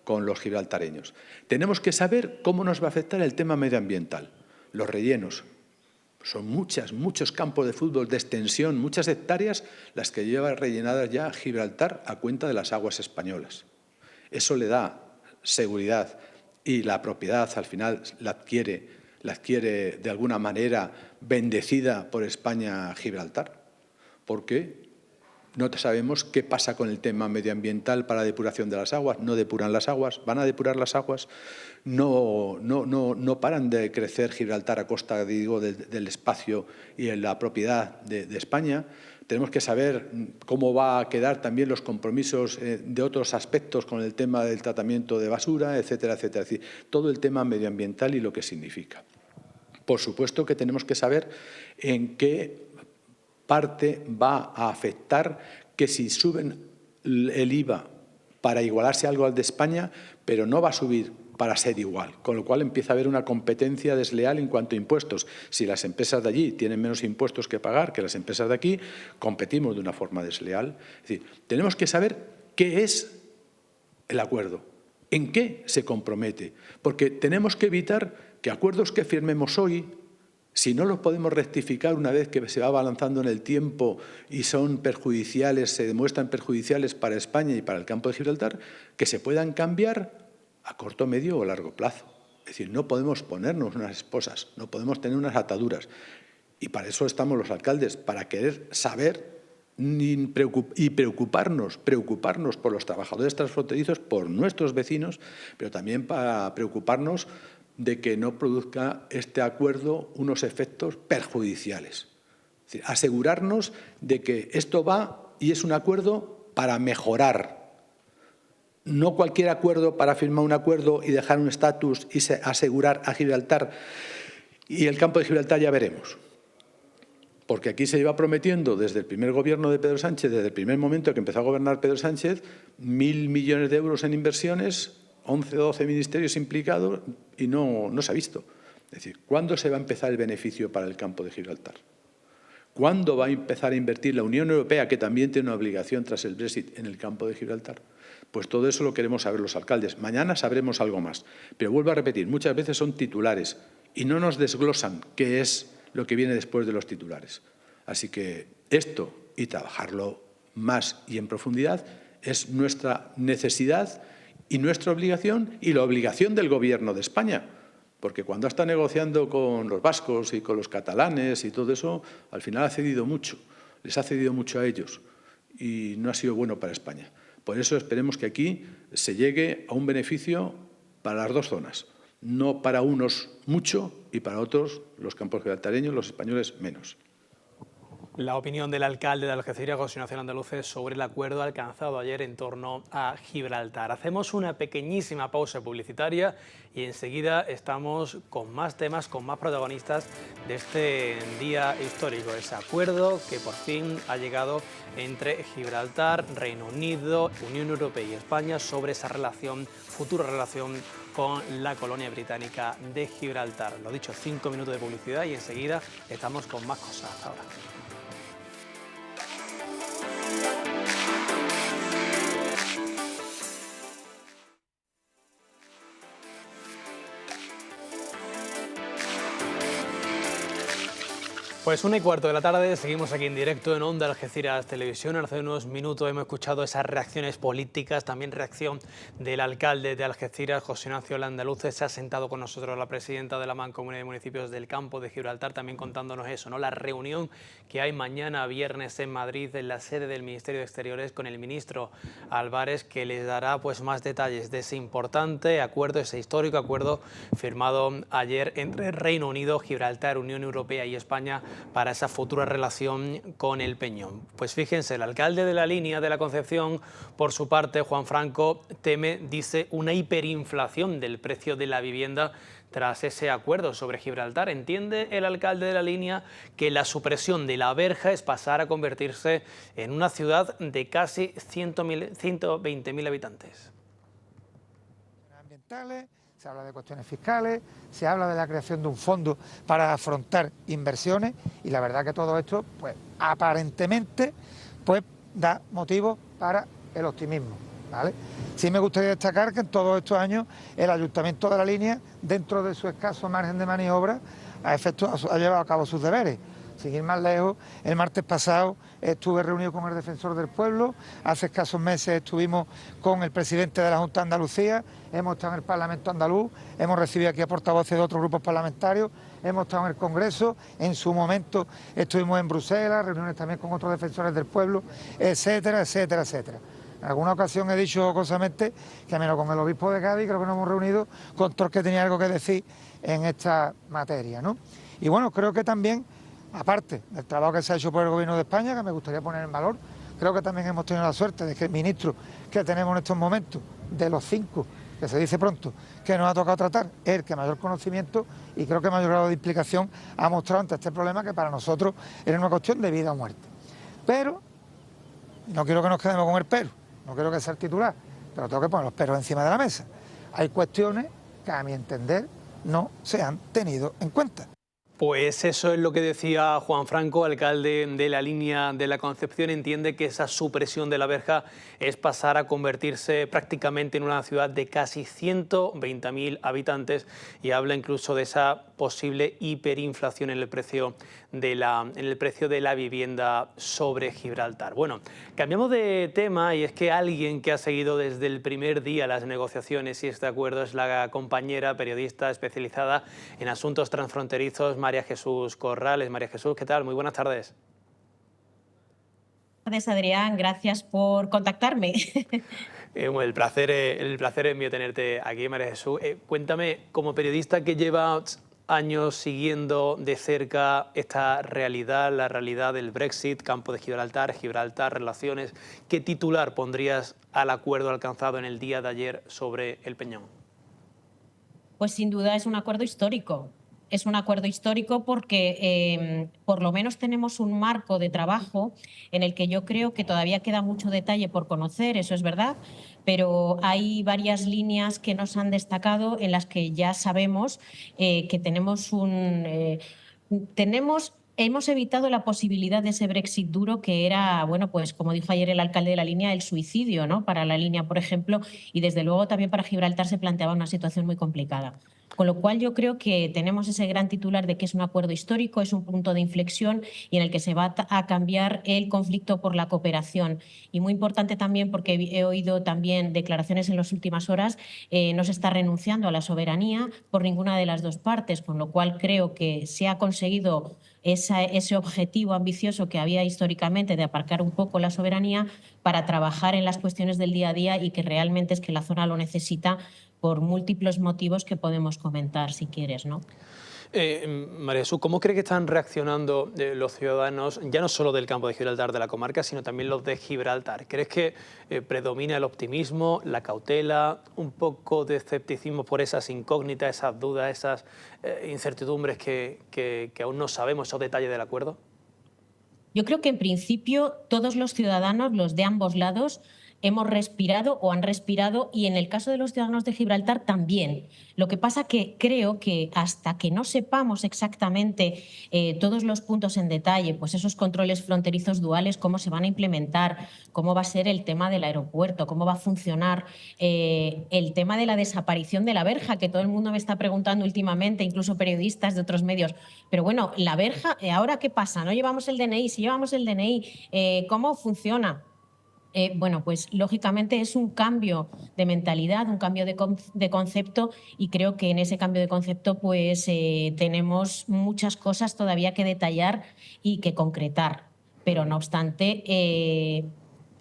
Speaker 11: con los gibraltareños? Tenemos que saber cómo nos va a afectar el tema medioambiental. Los rellenos. Son muchos campos de fútbol de extensión, muchas hectáreas las que lleva rellenadas ya Gibraltar a cuenta de las aguas españolas. Eso le da seguridad y la propiedad al final la adquiere de alguna manera bendecida por España Gibraltar, porque no sabemos qué pasa con el tema medioambiental para la depuración de las aguas. No depuran las aguas, van a depurar las aguas, no paran de crecer Gibraltar a costa, digo, del espacio y en la propiedad de España. Tenemos que saber cómo va a quedar también los compromisos de otros aspectos con el tema del tratamiento de basura, etcétera, etcétera. Es decir, todo el tema medioambiental y lo que significa. Por supuesto que tenemos que saber en qué parte va a afectar que si suben el IVA para igualarse algo al de España, pero no va a subir para ser igual, con lo cual empieza a haber una competencia desleal en cuanto a impuestos. Si las empresas de allí tienen menos impuestos que pagar que las empresas de aquí, competimos de una forma desleal. Es decir, tenemos que saber qué es el acuerdo, en qué se compromete, porque tenemos que evitar que acuerdos que firmemos hoy Si no los podemos rectificar una vez que se va avanzando en el tiempo y son perjudiciales, se demuestran perjudiciales para España y para el campo de Gibraltar, que se puedan cambiar a corto, medio o largo plazo. Es decir, no podemos ponernos unas esposas, no podemos tener unas ataduras. Y para eso estamos los alcaldes, para querer saber y preocuparnos por los trabajadores transfronterizos, por nuestros vecinos, pero también para preocuparnos de que no produzca este acuerdo unos efectos perjudiciales. Es decir, asegurarnos de que esto va y es un acuerdo para mejorar. No cualquier acuerdo para firmar un acuerdo y dejar un estatus y asegurar a Gibraltar y el campo de Gibraltar ya veremos. Porque aquí se iba prometiendo desde el primer gobierno de Pedro Sánchez, desde el primer momento que empezó a gobernar Pedro Sánchez, 1.000 millones de euros en inversiones, 11 o 12 ministerios implicados y no se ha visto. Es decir, ¿cuándo se va a empezar el beneficio para el campo de Gibraltar? ¿Cuándo va a empezar a invertir la Unión Europea, que también tiene una obligación tras el Brexit en el campo de Gibraltar? Pues todo eso lo queremos saber los alcaldes. Mañana sabremos algo más. Pero vuelvo a repetir, muchas veces son titulares y no nos desglosan qué es lo que viene después de los titulares. Así que esto, y trabajarlo más y en profundidad, es nuestra necesidad y nuestra obligación y la obligación del Gobierno de España. Porque cuando está negociando con los vascos y con los catalanes y todo eso, al final ha cedido mucho, les ha cedido mucho a ellos y no ha sido bueno para España. Por eso esperemos que aquí se llegue a un beneficio para las dos zonas. No para unos mucho y para otros, los campos gibraltareños, los españoles, menos.
Speaker 1: La opinión del alcalde de Algeciras, José Ignacio Landaluce, sobre el acuerdo alcanzado ayer en torno a Gibraltar. Hacemos una pequeñísima pausa publicitaria y enseguida estamos con más temas, con más protagonistas de este día histórico. Ese acuerdo que por fin ha llegado entre Gibraltar, Reino Unido, Unión Europea y España sobre esa relación, futura relación con la colonia británica de Gibraltar. Lo dicho, 5 minutos de publicidad y enseguida estamos con más cosas. Hasta ahora. Pues 1:15 de la tarde, seguimos aquí en directo en Onda Algeciras Televisión. Hace unos minutos hemos escuchado esas reacciones políticas, también reacción del alcalde de Algeciras, José Ignacio Landaluce. Se ha sentado con nosotros la presidenta de la Mancomunidad de Municipios del Campo de Gibraltar, también contándonos eso, ¿no? La reunión que hay mañana viernes en Madrid, en la sede del Ministerio de Exteriores, con el ministro Álvarez, que les dará pues más detalles de ese importante acuerdo, ese histórico acuerdo firmado ayer entre Reino Unido, Gibraltar, Unión Europea y España, para esa futura relación con el Peñón. Pues fíjense, el alcalde de la línea de la Concepción, por su parte, Juan Franco, teme, dice, una hiperinflación del precio de la vivienda tras ese acuerdo sobre Gibraltar. ¿Entiende el alcalde de la línea que la supresión de la verja es pasar a convertirse en una ciudad de casi 120.000 habitantes?
Speaker 12: Ambientales, se habla de cuestiones fiscales, se habla de la creación de un fondo para afrontar inversiones y la verdad que todo esto, pues aparentemente, pues da motivo para el optimismo, ¿vale? Sí me gustaría destacar que en todos estos años el Ayuntamiento de la Línea, dentro de su escaso margen de maniobra, ha llevado a cabo sus deberes. Sin ir más lejos, el martes pasado estuve reunido con el defensor del pueblo, hace escasos meses estuvimos con el presidente de la Junta de Andalucía, hemos estado en el Parlamento andaluz, hemos recibido aquí a portavoces de otros grupos parlamentarios, hemos estado en el Congreso, en su momento estuvimos en Bruselas, reuniones también con otros defensores del pueblo, etcétera, etcétera, etcétera. En alguna ocasión he dicho jocosamente que menos con el obispo de Cádiz creo que nos hemos reunido con todos los que tenía algo que decir en esta materia, ¿no? Y bueno, creo que también, aparte del trabajo que se ha hecho por el Gobierno de España, que me gustaría poner en valor, creo que también hemos tenido la suerte de que el ministro que tenemos en estos momentos, de los 5, que se dice pronto, que nos ha tocado tratar, es el que mayor conocimiento y creo que mayor grado de implicación ha mostrado ante este problema que para nosotros era una cuestión de vida o muerte. Pero, no quiero que nos quedemos con el pero, no quiero que sea el titular, pero tengo que poner los peros encima de la mesa. Hay cuestiones que a mi entender no se han tenido en cuenta.
Speaker 1: Pues eso es lo que decía Juan Franco, alcalde de la Línea de la Concepción. Entiende que esa supresión de la verja es pasar a convertirse prácticamente en una ciudad de casi 120.000 habitantes y habla incluso de esa posible hiperinflación en el precio de la vivienda sobre Gibraltar. Bueno, cambiamos de tema y es que alguien que ha seguido desde el primer día las negociaciones y este acuerdo es la compañera periodista especializada en asuntos transfronterizos, María Jesús Corrales. María Jesús, ¿qué tal? Muy buenas tardes.
Speaker 13: Buenas tardes, Adrián. Gracias por contactarme.
Speaker 1: El placer es mío tenerte aquí, María Jesús. Cuéntame, como periodista que lleva años siguiendo de cerca esta realidad, la realidad del Brexit, campo de Gibraltar, relaciones, ¿qué titular pondrías al acuerdo alcanzado en el día de ayer sobre el Peñón?
Speaker 13: Pues sin duda es un acuerdo histórico. Es un acuerdo histórico porque por lo menos tenemos un marco de trabajo en el que yo creo que todavía queda mucho detalle por conocer, eso es verdad, pero hay varias líneas que nos han destacado en las que ya sabemos que hemos evitado la posibilidad de ese Brexit duro que era, bueno, pues como dijo ayer el alcalde de la Línea, el suicidio, ¿no? Para la Línea, por ejemplo, y desde luego también para Gibraltar se planteaba una situación muy complicada. Con lo cual yo creo que tenemos ese gran titular de que es un acuerdo histórico, es un punto de inflexión y en el que se va a cambiar el conflicto por la cooperación. Y muy importante también, porque he oído también declaraciones en las últimas horas, no se está renunciando a la soberanía por ninguna de las dos partes, con lo cual creo que se ha conseguido ese objetivo ambicioso que había históricamente de aparcar un poco la soberanía para trabajar en las cuestiones del día a día y que realmente es que la zona lo necesita por múltiples motivos que podemos comentar si quieres, ¿no?
Speaker 1: María Jesús, ¿cómo cree que están reaccionando los ciudadanos, ya no solo del campo de Gibraltar, de la comarca, sino también los de Gibraltar? ¿Crees que predomina el optimismo, la cautela, un poco de escepticismo por esas incógnitas, esas dudas, esas incertidumbres que aún no sabemos, esos detalles del acuerdo?
Speaker 13: Yo creo que en principio todos los ciudadanos, los de ambos lados, hemos respirado o han respirado y en el caso de los ciudadanos de Gibraltar también. Lo que pasa que creo que hasta que no sepamos exactamente todos los puntos en detalle, pues esos controles fronterizos duales, cómo se van a implementar, cómo va a ser el tema del aeropuerto, cómo va a funcionar el tema de la desaparición de la verja, que todo el mundo me está preguntando últimamente, incluso periodistas de otros medios. Pero bueno, la verja, ¿ahora qué pasa? ¿No llevamos el DNI? Si llevamos el DNI, ¿cómo funciona? Bueno, pues lógicamente es un cambio de mentalidad, un cambio de concepto y creo que en ese cambio de concepto pues tenemos muchas cosas todavía que detallar y que concretar. Pero no obstante,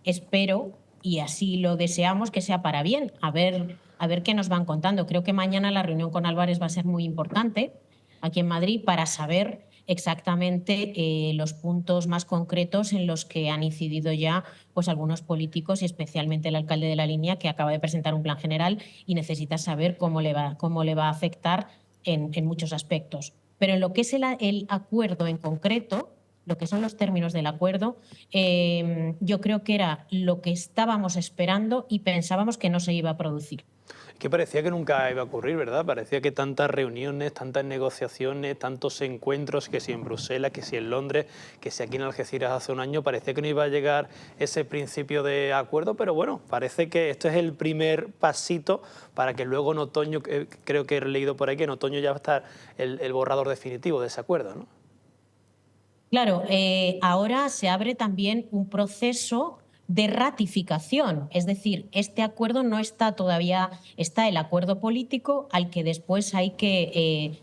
Speaker 13: espero y así lo deseamos que sea para bien, a ver qué nos van contando. Creo que mañana la reunión con Álvarez va a ser muy importante aquí en Madrid para saber exactamente los puntos más concretos en los que han incidido ya pues algunos políticos y especialmente el alcalde de la Línea, que acaba de presentar un plan general y necesita saber cómo le va a afectar en muchos aspectos. Pero en lo que es el acuerdo en concreto, lo que son los términos del acuerdo, yo creo que era lo que estábamos esperando y pensábamos que no se iba a producir.
Speaker 1: Que parecía que nunca iba a ocurrir, ¿verdad? Parecía que tantas reuniones, tantas negociaciones, tantos encuentros, que si en Bruselas, que si en Londres, que si aquí en Algeciras hace un año, parecía que no iba a llegar ese principio de acuerdo, pero bueno, parece que esto es el primer pasito para que luego en otoño, creo que he leído por ahí que en otoño ya va a estar el borrador definitivo de ese acuerdo, ¿no?
Speaker 13: Claro, ahora se abre también un proceso de ratificación, es decir, este acuerdo no está todavía, está el acuerdo político al que después hay que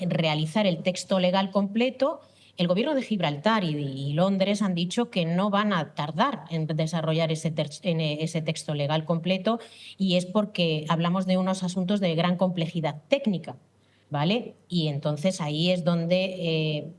Speaker 13: realizar el texto legal completo. El gobierno de Gibraltar y Londres han dicho que no van a tardar en desarrollar ese texto legal completo y es porque hablamos de unos asuntos de gran complejidad técnica, ¿vale? Y entonces ahí es donde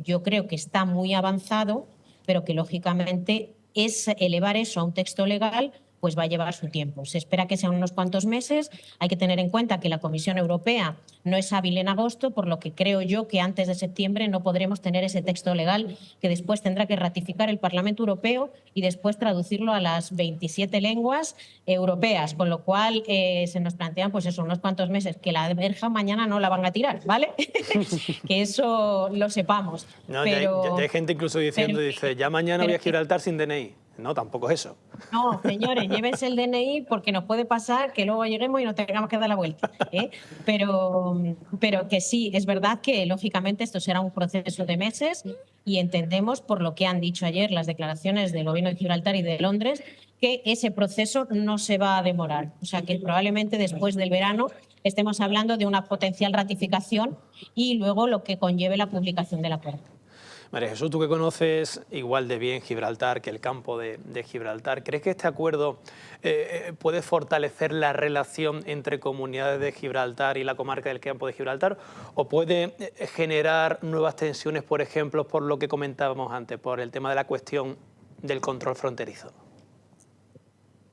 Speaker 13: yo creo que está muy avanzado, pero que lógicamente es elevar eso a un texto legal pues va a llevar su tiempo. Se espera que sean unos cuantos meses. Hay que tener en cuenta que la Comisión Europea no es hábil en agosto, por lo que creo yo que antes de septiembre no podremos tener ese texto legal que después tendrá que ratificar el Parlamento Europeo y después traducirlo a las 27 lenguas europeas, con lo cual se nos plantean pues eso, unos cuantos meses, que la verja mañana no la van a tirar, ¿vale? Que eso lo sepamos.
Speaker 1: No,
Speaker 13: pero,
Speaker 1: ya hay gente incluso diciendo, dice, ya mañana voy a Gibraltar sin DNI. No, tampoco es eso.
Speaker 13: No, señores, llévense el DNI porque nos puede pasar que luego lleguemos y nos tengamos que dar la vuelta, ¿eh? Pero que sí, es verdad que lógicamente esto será un proceso de meses y entendemos, por lo que han dicho ayer las declaraciones del Gobierno de Gibraltar y de Londres, que ese proceso no se va a demorar. O sea, que probablemente después del verano estemos hablando de una potencial ratificación y luego lo que conlleve la publicación del acuerdo.
Speaker 1: María Jesús, tú que conoces igual de bien Gibraltar que el campo de Gibraltar, ¿crees que este acuerdo puede fortalecer la relación entre comunidades de Gibraltar y la comarca del campo de Gibraltar? ¿O puede generar nuevas tensiones, por ejemplo, por lo que comentábamos antes, por el tema de la cuestión del control fronterizo?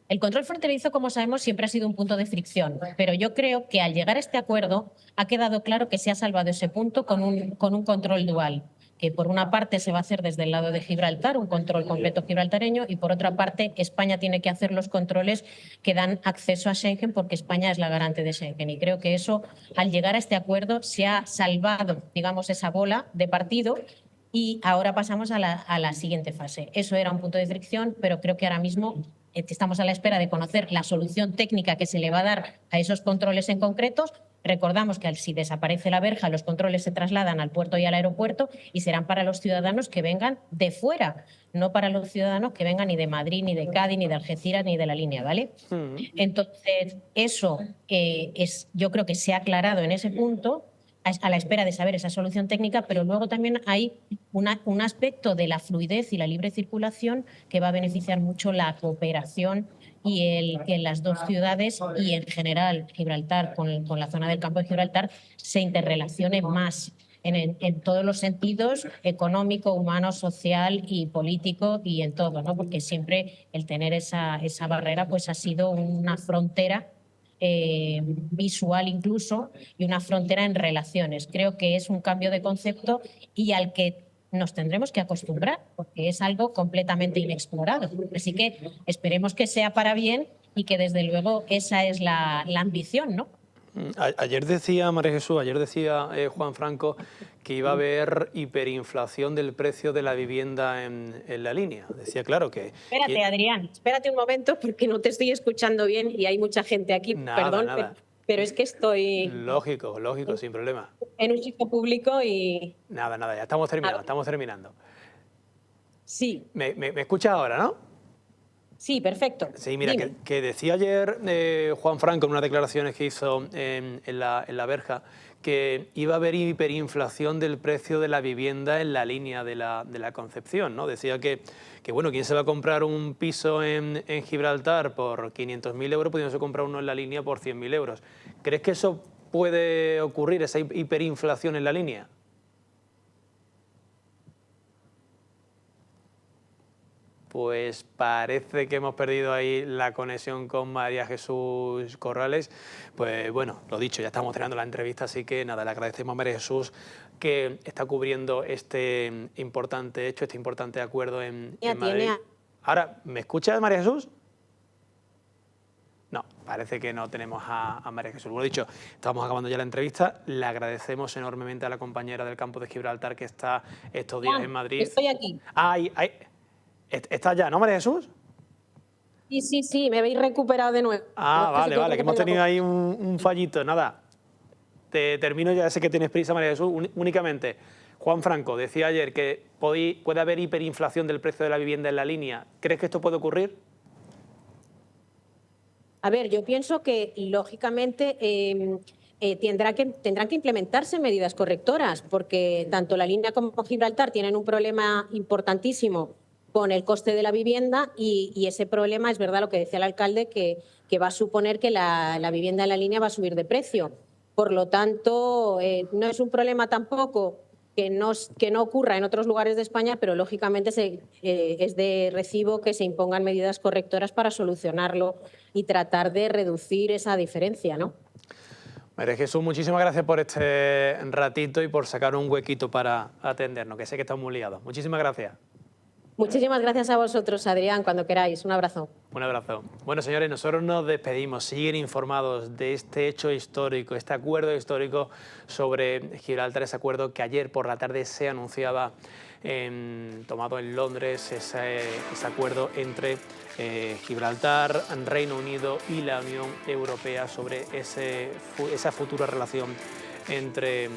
Speaker 13: El control fronterizo, como sabemos, siempre ha sido un punto de fricción, pero yo creo que al llegar a este acuerdo ha quedado claro que se ha salvado ese punto con un control dual, que por una parte se va a hacer desde el lado de Gibraltar, un control completo gibraltareño, y por otra parte España tiene que hacer los controles que dan acceso a Schengen, porque España es la garante de Schengen. Y creo que eso, al llegar a este acuerdo, se ha salvado, digamos, esa bola de partido. Y ahora pasamos a la siguiente fase. Eso era un punto de fricción, pero creo que ahora mismo estamos a la espera de conocer la solución técnica que se le va a dar a esos controles en concretos. Recordamos que si desaparece la verja, los controles se trasladan al puerto y al aeropuerto y serán para los ciudadanos que vengan de fuera, no para los ciudadanos que vengan ni de Madrid, ni de Cádiz, ni de Algeciras, ni de la línea, ¿vale? Entonces, eso yo creo que se ha aclarado en ese punto, a la espera de saber esa solución técnica, pero luego también hay un aspecto de la fluidez y la libre circulación que va a beneficiar mucho la cooperación y el que las dos ciudades y en general Gibraltar con la zona del campo de Gibraltar se interrelacione más en todos los sentidos, económico, humano, social y político y en todo, ¿no? Porque siempre el tener esa barrera pues ha sido una frontera visual incluso y una frontera en relaciones. Creo que es un cambio de concepto y al que nos tendremos que acostumbrar porque es algo completamente inexplorado. Así que esperemos que sea para bien y que desde luego esa es la ambición, ¿no?
Speaker 1: Ayer decía María Jesús, ayer decía Juan Franco que iba a haber hiperinflación del precio de la vivienda en la línea. Decía, claro que...
Speaker 13: Espérate, Adrián, espérate un momento porque no te estoy escuchando bien y hay mucha gente aquí. Perdón, pero es que estoy...
Speaker 1: Lógico, sin problema.
Speaker 13: En un sitio público y...
Speaker 1: Nada, ya estamos terminando.
Speaker 13: Sí.
Speaker 1: ¿Me escuchas ahora, no?
Speaker 13: Sí, perfecto.
Speaker 1: Sí, mira, que decía ayer Juan Franco en unas declaraciones que hizo en la verja que iba a haber hiperinflación del precio de la vivienda en la línea de la Concepción, ¿no? Decía que bueno, ¿quién se va a comprar un piso en Gibraltar por 500.000 euros pudiéndose comprar uno en la línea por 100.000 euros? ¿Crees que eso puede ocurrir, esa hiperinflación en la línea? Pues parece que hemos perdido ahí la conexión con María Jesús Corrales. Pues bueno, lo dicho, ya estamos terminando la entrevista, así que nada, le agradecemos a María Jesús que está cubriendo este importante hecho, este importante acuerdo en Madrid. Ahora, ¿me escuchas, María Jesús? No, parece que no tenemos a María Jesús. Lo dicho, estamos acabando ya la entrevista. Le agradecemos enormemente a la compañera del campo de Gibraltar que está estos días en Madrid.
Speaker 13: Estoy aquí.
Speaker 1: ¿Estás ya, no, María Jesús?
Speaker 13: Sí, me habéis recuperado de nuevo.
Speaker 1: Vale, que hemos tenido ahí un fallito. Nada, te termino, ya sé que tienes prisa, María Jesús. Únicamente, Juan Franco decía ayer que puede haber hiperinflación del precio de la vivienda en la línea. ¿Crees que esto puede ocurrir?
Speaker 13: A ver, yo pienso que, lógicamente, tendrán que implementarse medidas correctoras, porque tanto la línea como Gibraltar tienen un problema importantísimo con el coste de la vivienda y ese problema, es verdad lo que decía el alcalde, que va a suponer que la vivienda en la línea va a subir de precio. Por lo tanto, no es un problema tampoco que no ocurra en otros lugares de España, pero lógicamente es de recibo que se impongan medidas correctoras para solucionarlo y tratar de reducir esa diferencia, ¿no?
Speaker 1: María Jesús, muchísimas gracias por este ratito y por sacar un huequito para atendernos, que sé que estamos muy liados. Muchísimas gracias.
Speaker 13: Muchísimas gracias a vosotros, Adrián, cuando queráis. Un abrazo.
Speaker 1: Un abrazo. Bueno, señores, nosotros nos despedimos. Siguen informados de este hecho histórico, este acuerdo histórico sobre Gibraltar, ese acuerdo que ayer por la tarde se anunciaba tomado en Londres, ese acuerdo entre Gibraltar, Reino Unido y la Unión Europea sobre esa futura relación entre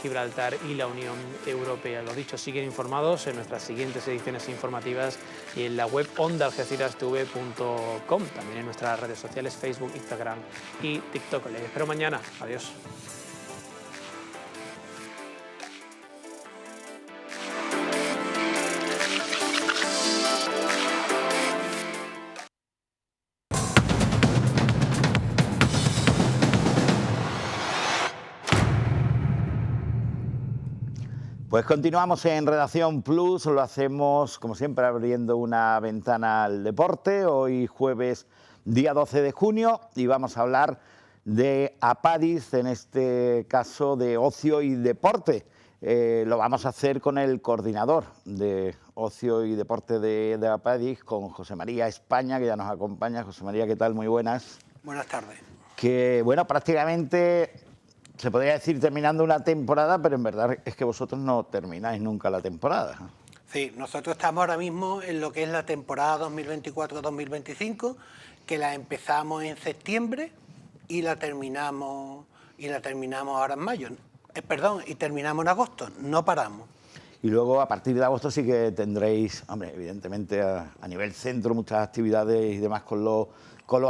Speaker 1: Gibraltar y la Unión Europea. Lo dicho, siguen informados en nuestras siguientes ediciones informativas y en la web ondaalgecirastv.com, también en nuestras redes sociales Facebook, Instagram y TikTok. Les espero mañana. Adiós.
Speaker 14: Pues continuamos en Redacción Plus, lo hacemos como siempre abriendo una ventana al deporte, hoy jueves día 12 de junio y vamos a hablar de Apadis, en este caso de ocio y deporte. Lo vamos a hacer con el coordinador de ocio y deporte de Apadis, con José María España, que ya nos acompaña. José María, ¿qué tal? Muy buenas.
Speaker 15: Buenas tardes.
Speaker 14: Que bueno, prácticamente se podría decir terminando una temporada, pero en verdad es que vosotros no termináis nunca la temporada.
Speaker 15: Sí, nosotros estamos ahora mismo en lo que es la temporada 2024-2025, que la empezamos en septiembre y la terminamos ahora en mayo. Y terminamos en agosto, no paramos.
Speaker 14: Y luego a partir de agosto sí que tendréis, hombre, evidentemente a nivel centro muchas actividades y demás con los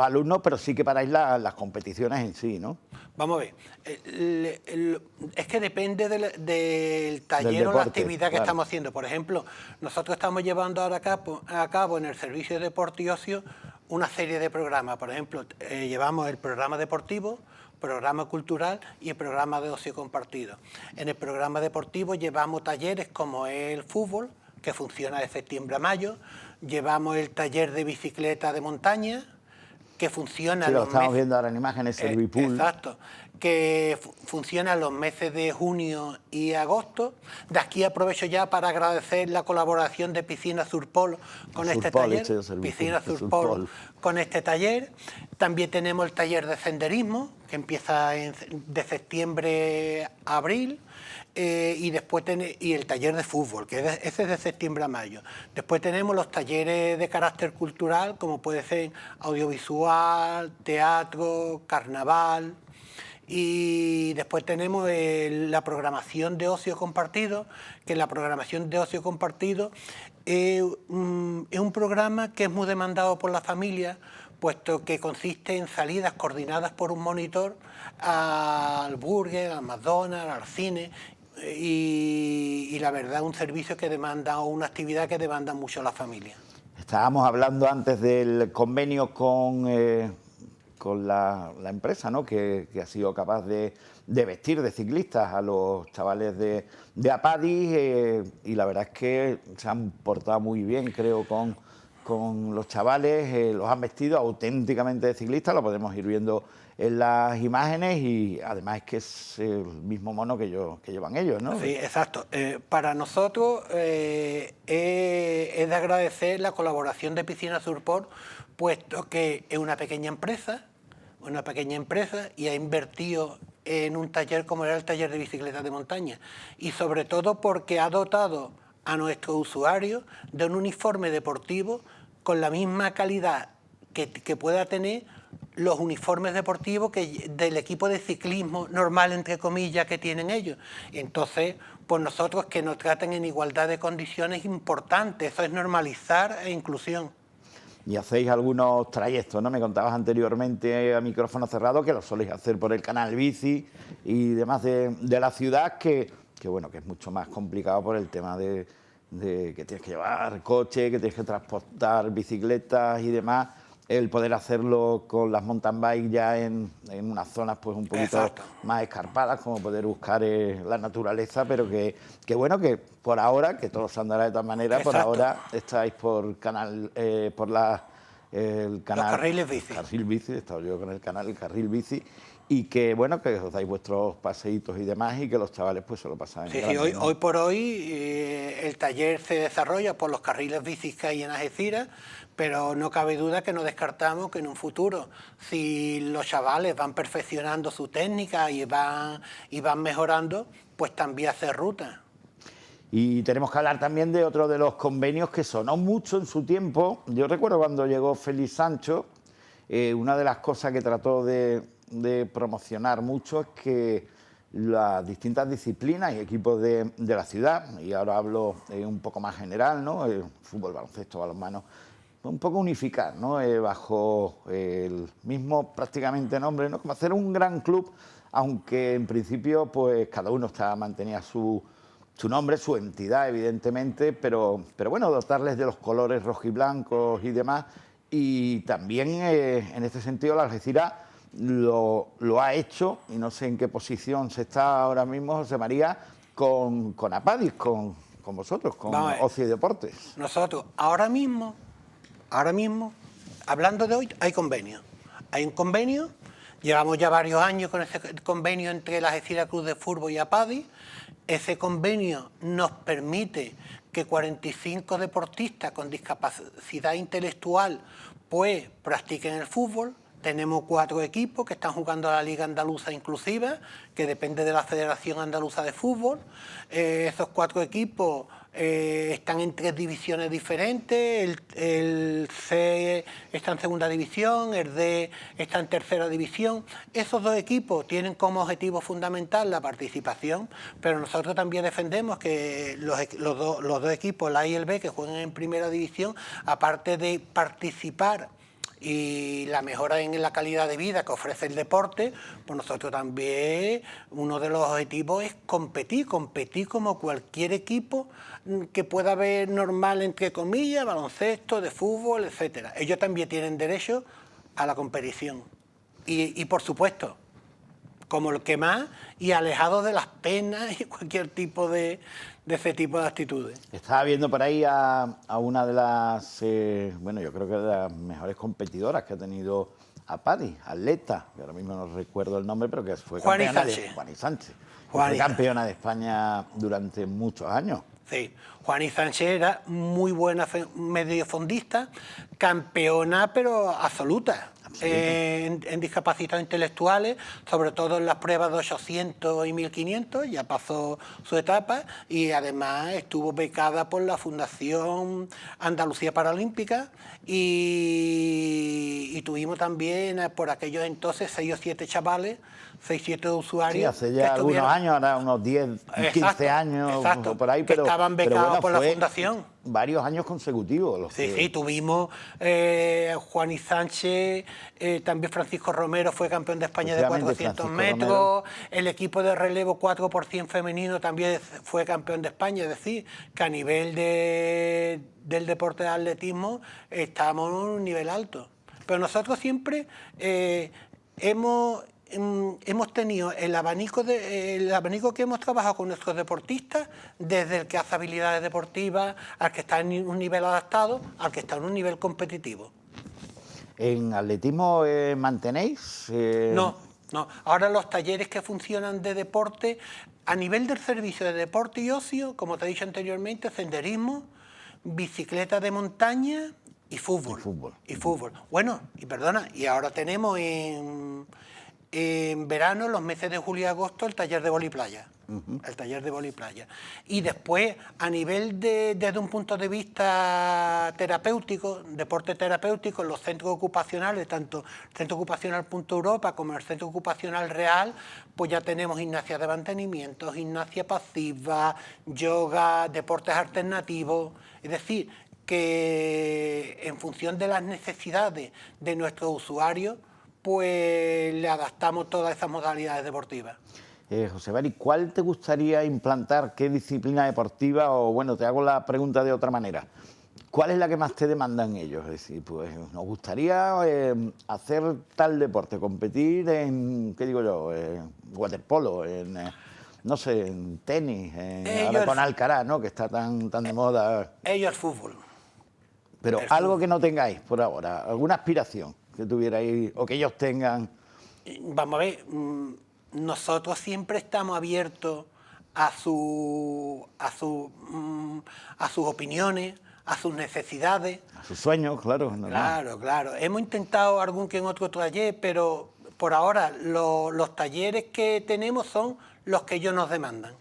Speaker 14: alumnos, pero sí que paráis las competiciones en sí, ¿no?
Speaker 15: Vamos a ver, es que depende del taller o la actividad que estamos haciendo. Por ejemplo, nosotros estamos llevando ahora a cabo en el Servicio de Deporte y Ocio una serie de programas. Por ejemplo, llevamos el programa deportivo, programa cultural y el programa de ocio compartido. En el programa deportivo llevamos talleres como el fútbol, que funciona de septiembre a mayo, llevamos el taller de bicicleta de montaña, que funciona...
Speaker 14: Sí, lo estamos viendo ahora en imágenes, Servipool.
Speaker 15: Exacto, que funciona los meses de junio y agosto. De aquí aprovecho ya para agradecer la colaboración de Piscina Surpol con este taller. Piscina Surpol con este taller. También tenemos el taller de senderismo, que empieza de septiembre a abril. Y después y el taller de fútbol, que ese es de septiembre a mayo. Después tenemos los talleres de carácter cultural, como puede ser audiovisual, teatro, carnaval. Y después tenemos la programación de ocio compartido, que la programación de ocio compartido es un programa que es muy demandado por la familia, puesto que consiste en salidas coordinadas por un monitor al burger, al McDonald's, al cine. Y la verdad, un servicio que demanda, o una actividad que demanda mucho a la familia.
Speaker 14: Estábamos hablando antes del convenio con la empresa, ¿no? que ha sido capaz de vestir de ciclistas a los chavales de Apadis y la verdad es que se han portado muy bien, creo, con los chavales, los han vestido auténticamente de ciclistas, lo podemos ir viendo en las imágenes y además es que es el mismo mono que llevan ellos, ¿no?
Speaker 15: Sí, exacto. Para nosotros es de agradecer la colaboración de Piscina Surport, puesto que es una pequeña empresa y ha invertido en un taller como era el taller de bicicletas de montaña y sobre todo porque ha dotado a nuestros usuarios de un uniforme deportivo con la misma calidad que pueda tener los uniformes deportivos del equipo de ciclismo normal, entre comillas, que tienen ellos. Entonces, pues nosotros que nos traten en igualdad de condiciones es importante, eso es normalizar e inclusión.
Speaker 14: Y hacéis algunos trayectos, ¿no? Me contabas anteriormente a micrófono cerrado que lo soléis hacer por el canal bici y demás de la ciudad, que bueno, que es mucho más complicado por el tema de que tienes que llevar coche, que tienes que transportar bicicletas y demás. el poder hacerlo con las mountain bike ya en unas zonas pues un poquito más escarpadas, como poder buscar la naturaleza, pero que bueno, que por ahora, que todo se andará de todas maneras, por ahora estáis por canal, por el canal...
Speaker 15: Los carriles bici.
Speaker 14: Carril bici, he estado yo con el canal, el carril bici, y que bueno, que os dais vuestros paseitos y demás, y que los chavales pues se lo pasan
Speaker 15: Sí,
Speaker 14: en grande, ¿no?
Speaker 15: Hoy por hoy el taller se desarrolla por los carriles bici que hay en Algeciras, pero no cabe duda que no descartamos que en un futuro, si los chavales van perfeccionando su técnica y van mejorando, pues también hacer ruta.
Speaker 14: Y tenemos que hablar también de otro de los convenios que sonó mucho en su tiempo. Yo recuerdo cuando llegó Félix Sancho, una de las cosas que trató de promocionar mucho es que las distintas disciplinas y equipos de la ciudad, y ahora hablo un poco más general, ¿no? Fútbol, baloncesto, balonmano, un poco unificar, ¿no? Bajo el mismo prácticamente nombre, ¿no? Como hacer un gran club, aunque en principio pues cada uno mantenía su nombre, su entidad, evidentemente, pero bueno, dotarles de los colores rojiblancos y demás. Y también en este sentido la Algeciras lo ha hecho, y no sé en qué posición se está ahora mismo, José María, con Apadis, con vosotros, con Ocio y Deportes.
Speaker 15: Nosotros, ahora mismo, hablando de hoy, hay convenio. Hay un convenio, llevamos ya varios años con ese convenio entre la Algeciras Club de Fútbol y Apadis. Ese convenio nos permite que 45 deportistas con discapacidad intelectual pues practiquen el fútbol. Tenemos 4 equipos que están jugando a la Liga Andaluza Inclusiva, que depende de la Federación Andaluza de Fútbol. Esos 4 equipos están en 3 divisiones diferentes. El C está en segunda división, el D está en tercera división. Esos 2 equipos tienen como objetivo fundamental la participación, pero nosotros también defendemos que los dos equipos, el A y el B, que juegan en primera división, aparte de participar y la mejora en la calidad de vida que ofrece el deporte, pues nosotros también, uno de los objetivos es competir como cualquier equipo que pueda haber normal, entre comillas, baloncesto, de fútbol, etcétera. Ellos también tienen derecho a la competición y por supuesto, como el que más, y alejado de las penas y cualquier tipo de ese tipo de actitudes.
Speaker 14: Estaba viendo por ahí a una de las, bueno, yo creo que de las mejores competidoras que ha tenido Apadis, atleta, que ahora mismo no recuerdo el nombre, pero que fue campeona de Juani Sánchez. Fue campeona de España durante muchos años.
Speaker 15: Sí, Juani Sánchez era muy buena mediofondista, campeona pero absoluta. En discapacitados intelectuales, sobre todo en las pruebas de 800 y 1500, ya pasó su etapa, y además estuvo becada por la Fundación Andalucía Paralímpica, y tuvimos también por aquellos entonces 6 o 7 chavales, 6 o 7 usuarios.
Speaker 14: Sí, hace ya algunos años, ahora unos 10, 15 años por ahí, pero
Speaker 15: estaban becados
Speaker 14: bueno,
Speaker 15: por la Fundación.
Speaker 14: Varios años consecutivos.
Speaker 15: Sí, tuvimos Juani Sánchez, también Francisco Romero fue campeón de España de 400 metros, Romero. El equipo de relevo 4x100 femenino también fue campeón de España, es decir, que a nivel del deporte de atletismo estamos en un nivel alto. Pero nosotros siempre hemos tenido el abanico que hemos trabajado con nuestros deportistas, desde el que hace habilidades deportivas, al que está en un nivel adaptado, al que está en un nivel competitivo.
Speaker 14: ¿En atletismo mantenéis?
Speaker 15: No. Ahora los talleres que funcionan de deporte, a nivel del servicio de deporte y ocio, como te he dicho anteriormente, senderismo, bicicleta de montaña y fútbol. Y fútbol. Bueno, y ahora tenemos en verano, los meses de julio y agosto, el taller de voliplaya. El taller de voliplaya. Y después, a nivel desde un punto de vista terapéutico, deporte terapéutico, los centros ocupacionales, tanto el Centro Ocupacional Punto Europa como el Centro Ocupacional Real, pues ya tenemos gimnasia de mantenimiento, gimnasia pasiva, yoga, deportes alternativos. Es decir, que en función de las necesidades de nuestros usuarios, pues le adaptamos todas esas modalidades deportivas.
Speaker 14: José Mari, ¿cuál te gustaría implantar? ¿Qué disciplina deportiva? O bueno, te hago la pregunta de otra manera. ¿cuál es la que más te demandan ellos? Es decir, pues nos gustaría hacer tal deporte, competir en, ¿qué digo yo?, waterpolo, en, no sé, en tenis, ahora con Alcaraz, ¿no?, que está tan de moda.
Speaker 15: Ellos fútbol.
Speaker 14: Pero algo que no tengáis por ahora, alguna aspiración que tuvierais o que ellos tengan.
Speaker 15: Vamos a ver, nosotros siempre estamos abiertos a sus opiniones, a sus necesidades.
Speaker 14: A sus sueños, claro.
Speaker 15: Claro. Hemos intentado algún que en otro taller, pero por ahora los talleres que tenemos son los que ellos nos demandan.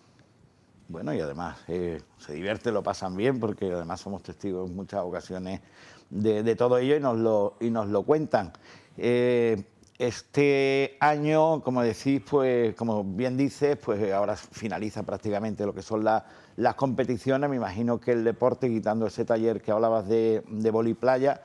Speaker 14: Bueno, y además se divierten, lo pasan bien, porque además somos testigos en muchas ocasiones de todo ello y nos lo cuentan. Este año, como decís, pues como bien dices, pues ahora finaliza prácticamente lo que son las competiciones. Me imagino que el deporte, quitando ese taller que hablabas de voliplaya,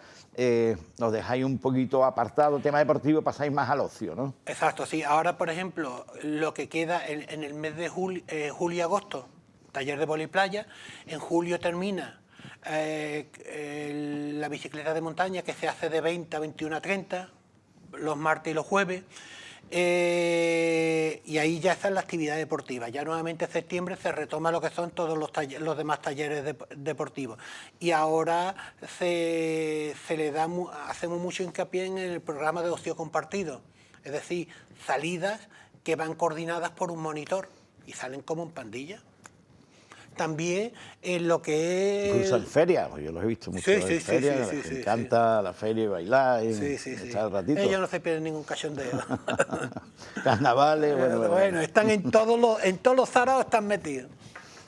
Speaker 14: os dejáis un poquito apartado, tema deportivo, pasáis más al ocio, ¿no?
Speaker 15: Exacto, sí. Ahora, por ejemplo, lo que queda en el mes de julio y agosto, taller de voliplaya. En julio termina la bicicleta de montaña, que se hace de 20 a 21 a 30, los martes y los jueves. Y ahí ya está la actividad deportiva. Ya nuevamente en septiembre se retoma lo que son todos los demás talleres deportivos. Y ahora hacemos mucho hincapié en el programa de ocio compartido, es decir, salidas que van coordinadas por un monitor y salen como en pandilla. También en lo que es...
Speaker 14: Incluso en feria, pues yo los he visto mucho en feria, les encanta la feria y bailar, y echar el ratito.
Speaker 15: Ellos no se pierden ningún cachondeo.
Speaker 14: Carnavales,
Speaker 15: bueno, están en todos los zaraos están metidos.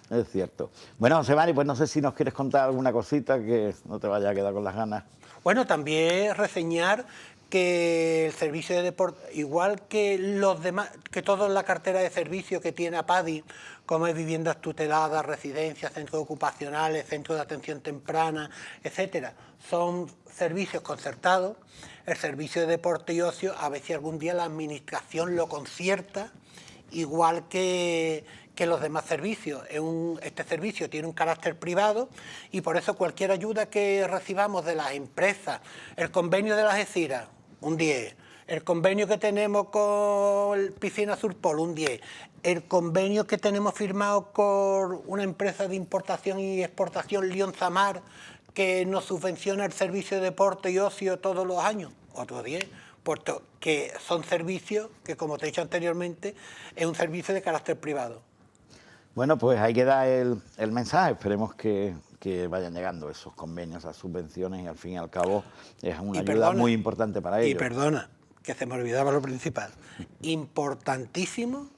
Speaker 14: Es cierto. Bueno, José Mari, pues no sé si nos quieres contar alguna cosita que no te vaya a quedar con las ganas.
Speaker 15: Bueno, también reseñar que el servicio de deporte, igual que los demás, que toda la cartera de servicios que tiene APADI, como es viviendas tuteladas, residencias, centros ocupacionales, centros de atención temprana, etcétera, son servicios concertados. El servicio de deporte y ocio, a ver si algún día la administración lo concierta, igual que los demás servicios. Este servicio tiene un carácter privado y por eso cualquier ayuda que recibamos de las empresas, el convenio de las Algeciras, un 10, el convenio que tenemos con Piscina Surpol, un 10, el convenio que tenemos firmado con una empresa de importación y exportación, Lyon Zamar, que nos subvenciona el servicio de deporte y ocio todos los años, otro 10, puesto que son servicios que, como te he dicho anteriormente, es un servicio de carácter privado.
Speaker 14: Bueno, pues ahí queda el mensaje. Esperemos que vayan llegando esos convenios, esas subvenciones, y al fin y al cabo es una ayuda muy importante para ellos.
Speaker 15: Y perdona, que se me olvidaba lo principal. Importantísimo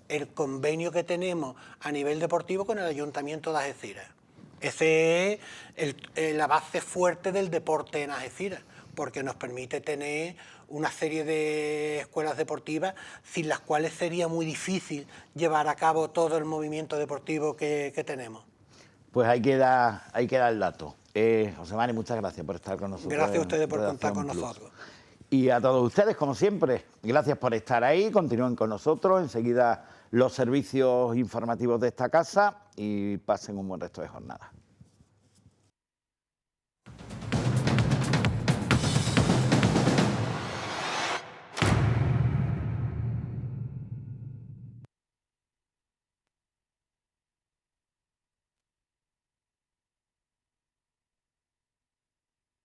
Speaker 15: el convenio que tenemos a nivel deportivo con el Ayuntamiento de Algeciras. Ese es la base fuerte del deporte en Algeciras, porque nos permite tener una serie de escuelas deportivas sin las cuales sería muy difícil llevar a cabo todo el movimiento deportivo que tenemos.
Speaker 14: Pues ahí queda el dato. José Mari, muchas gracias por estar con nosotros.
Speaker 15: Gracias a ustedes por contar con nosotros.
Speaker 14: Y a todos ustedes, como siempre, gracias por estar ahí. Continúen con nosotros. Enseguida los servicios informativos de esta casa y pasen un buen resto de jornada.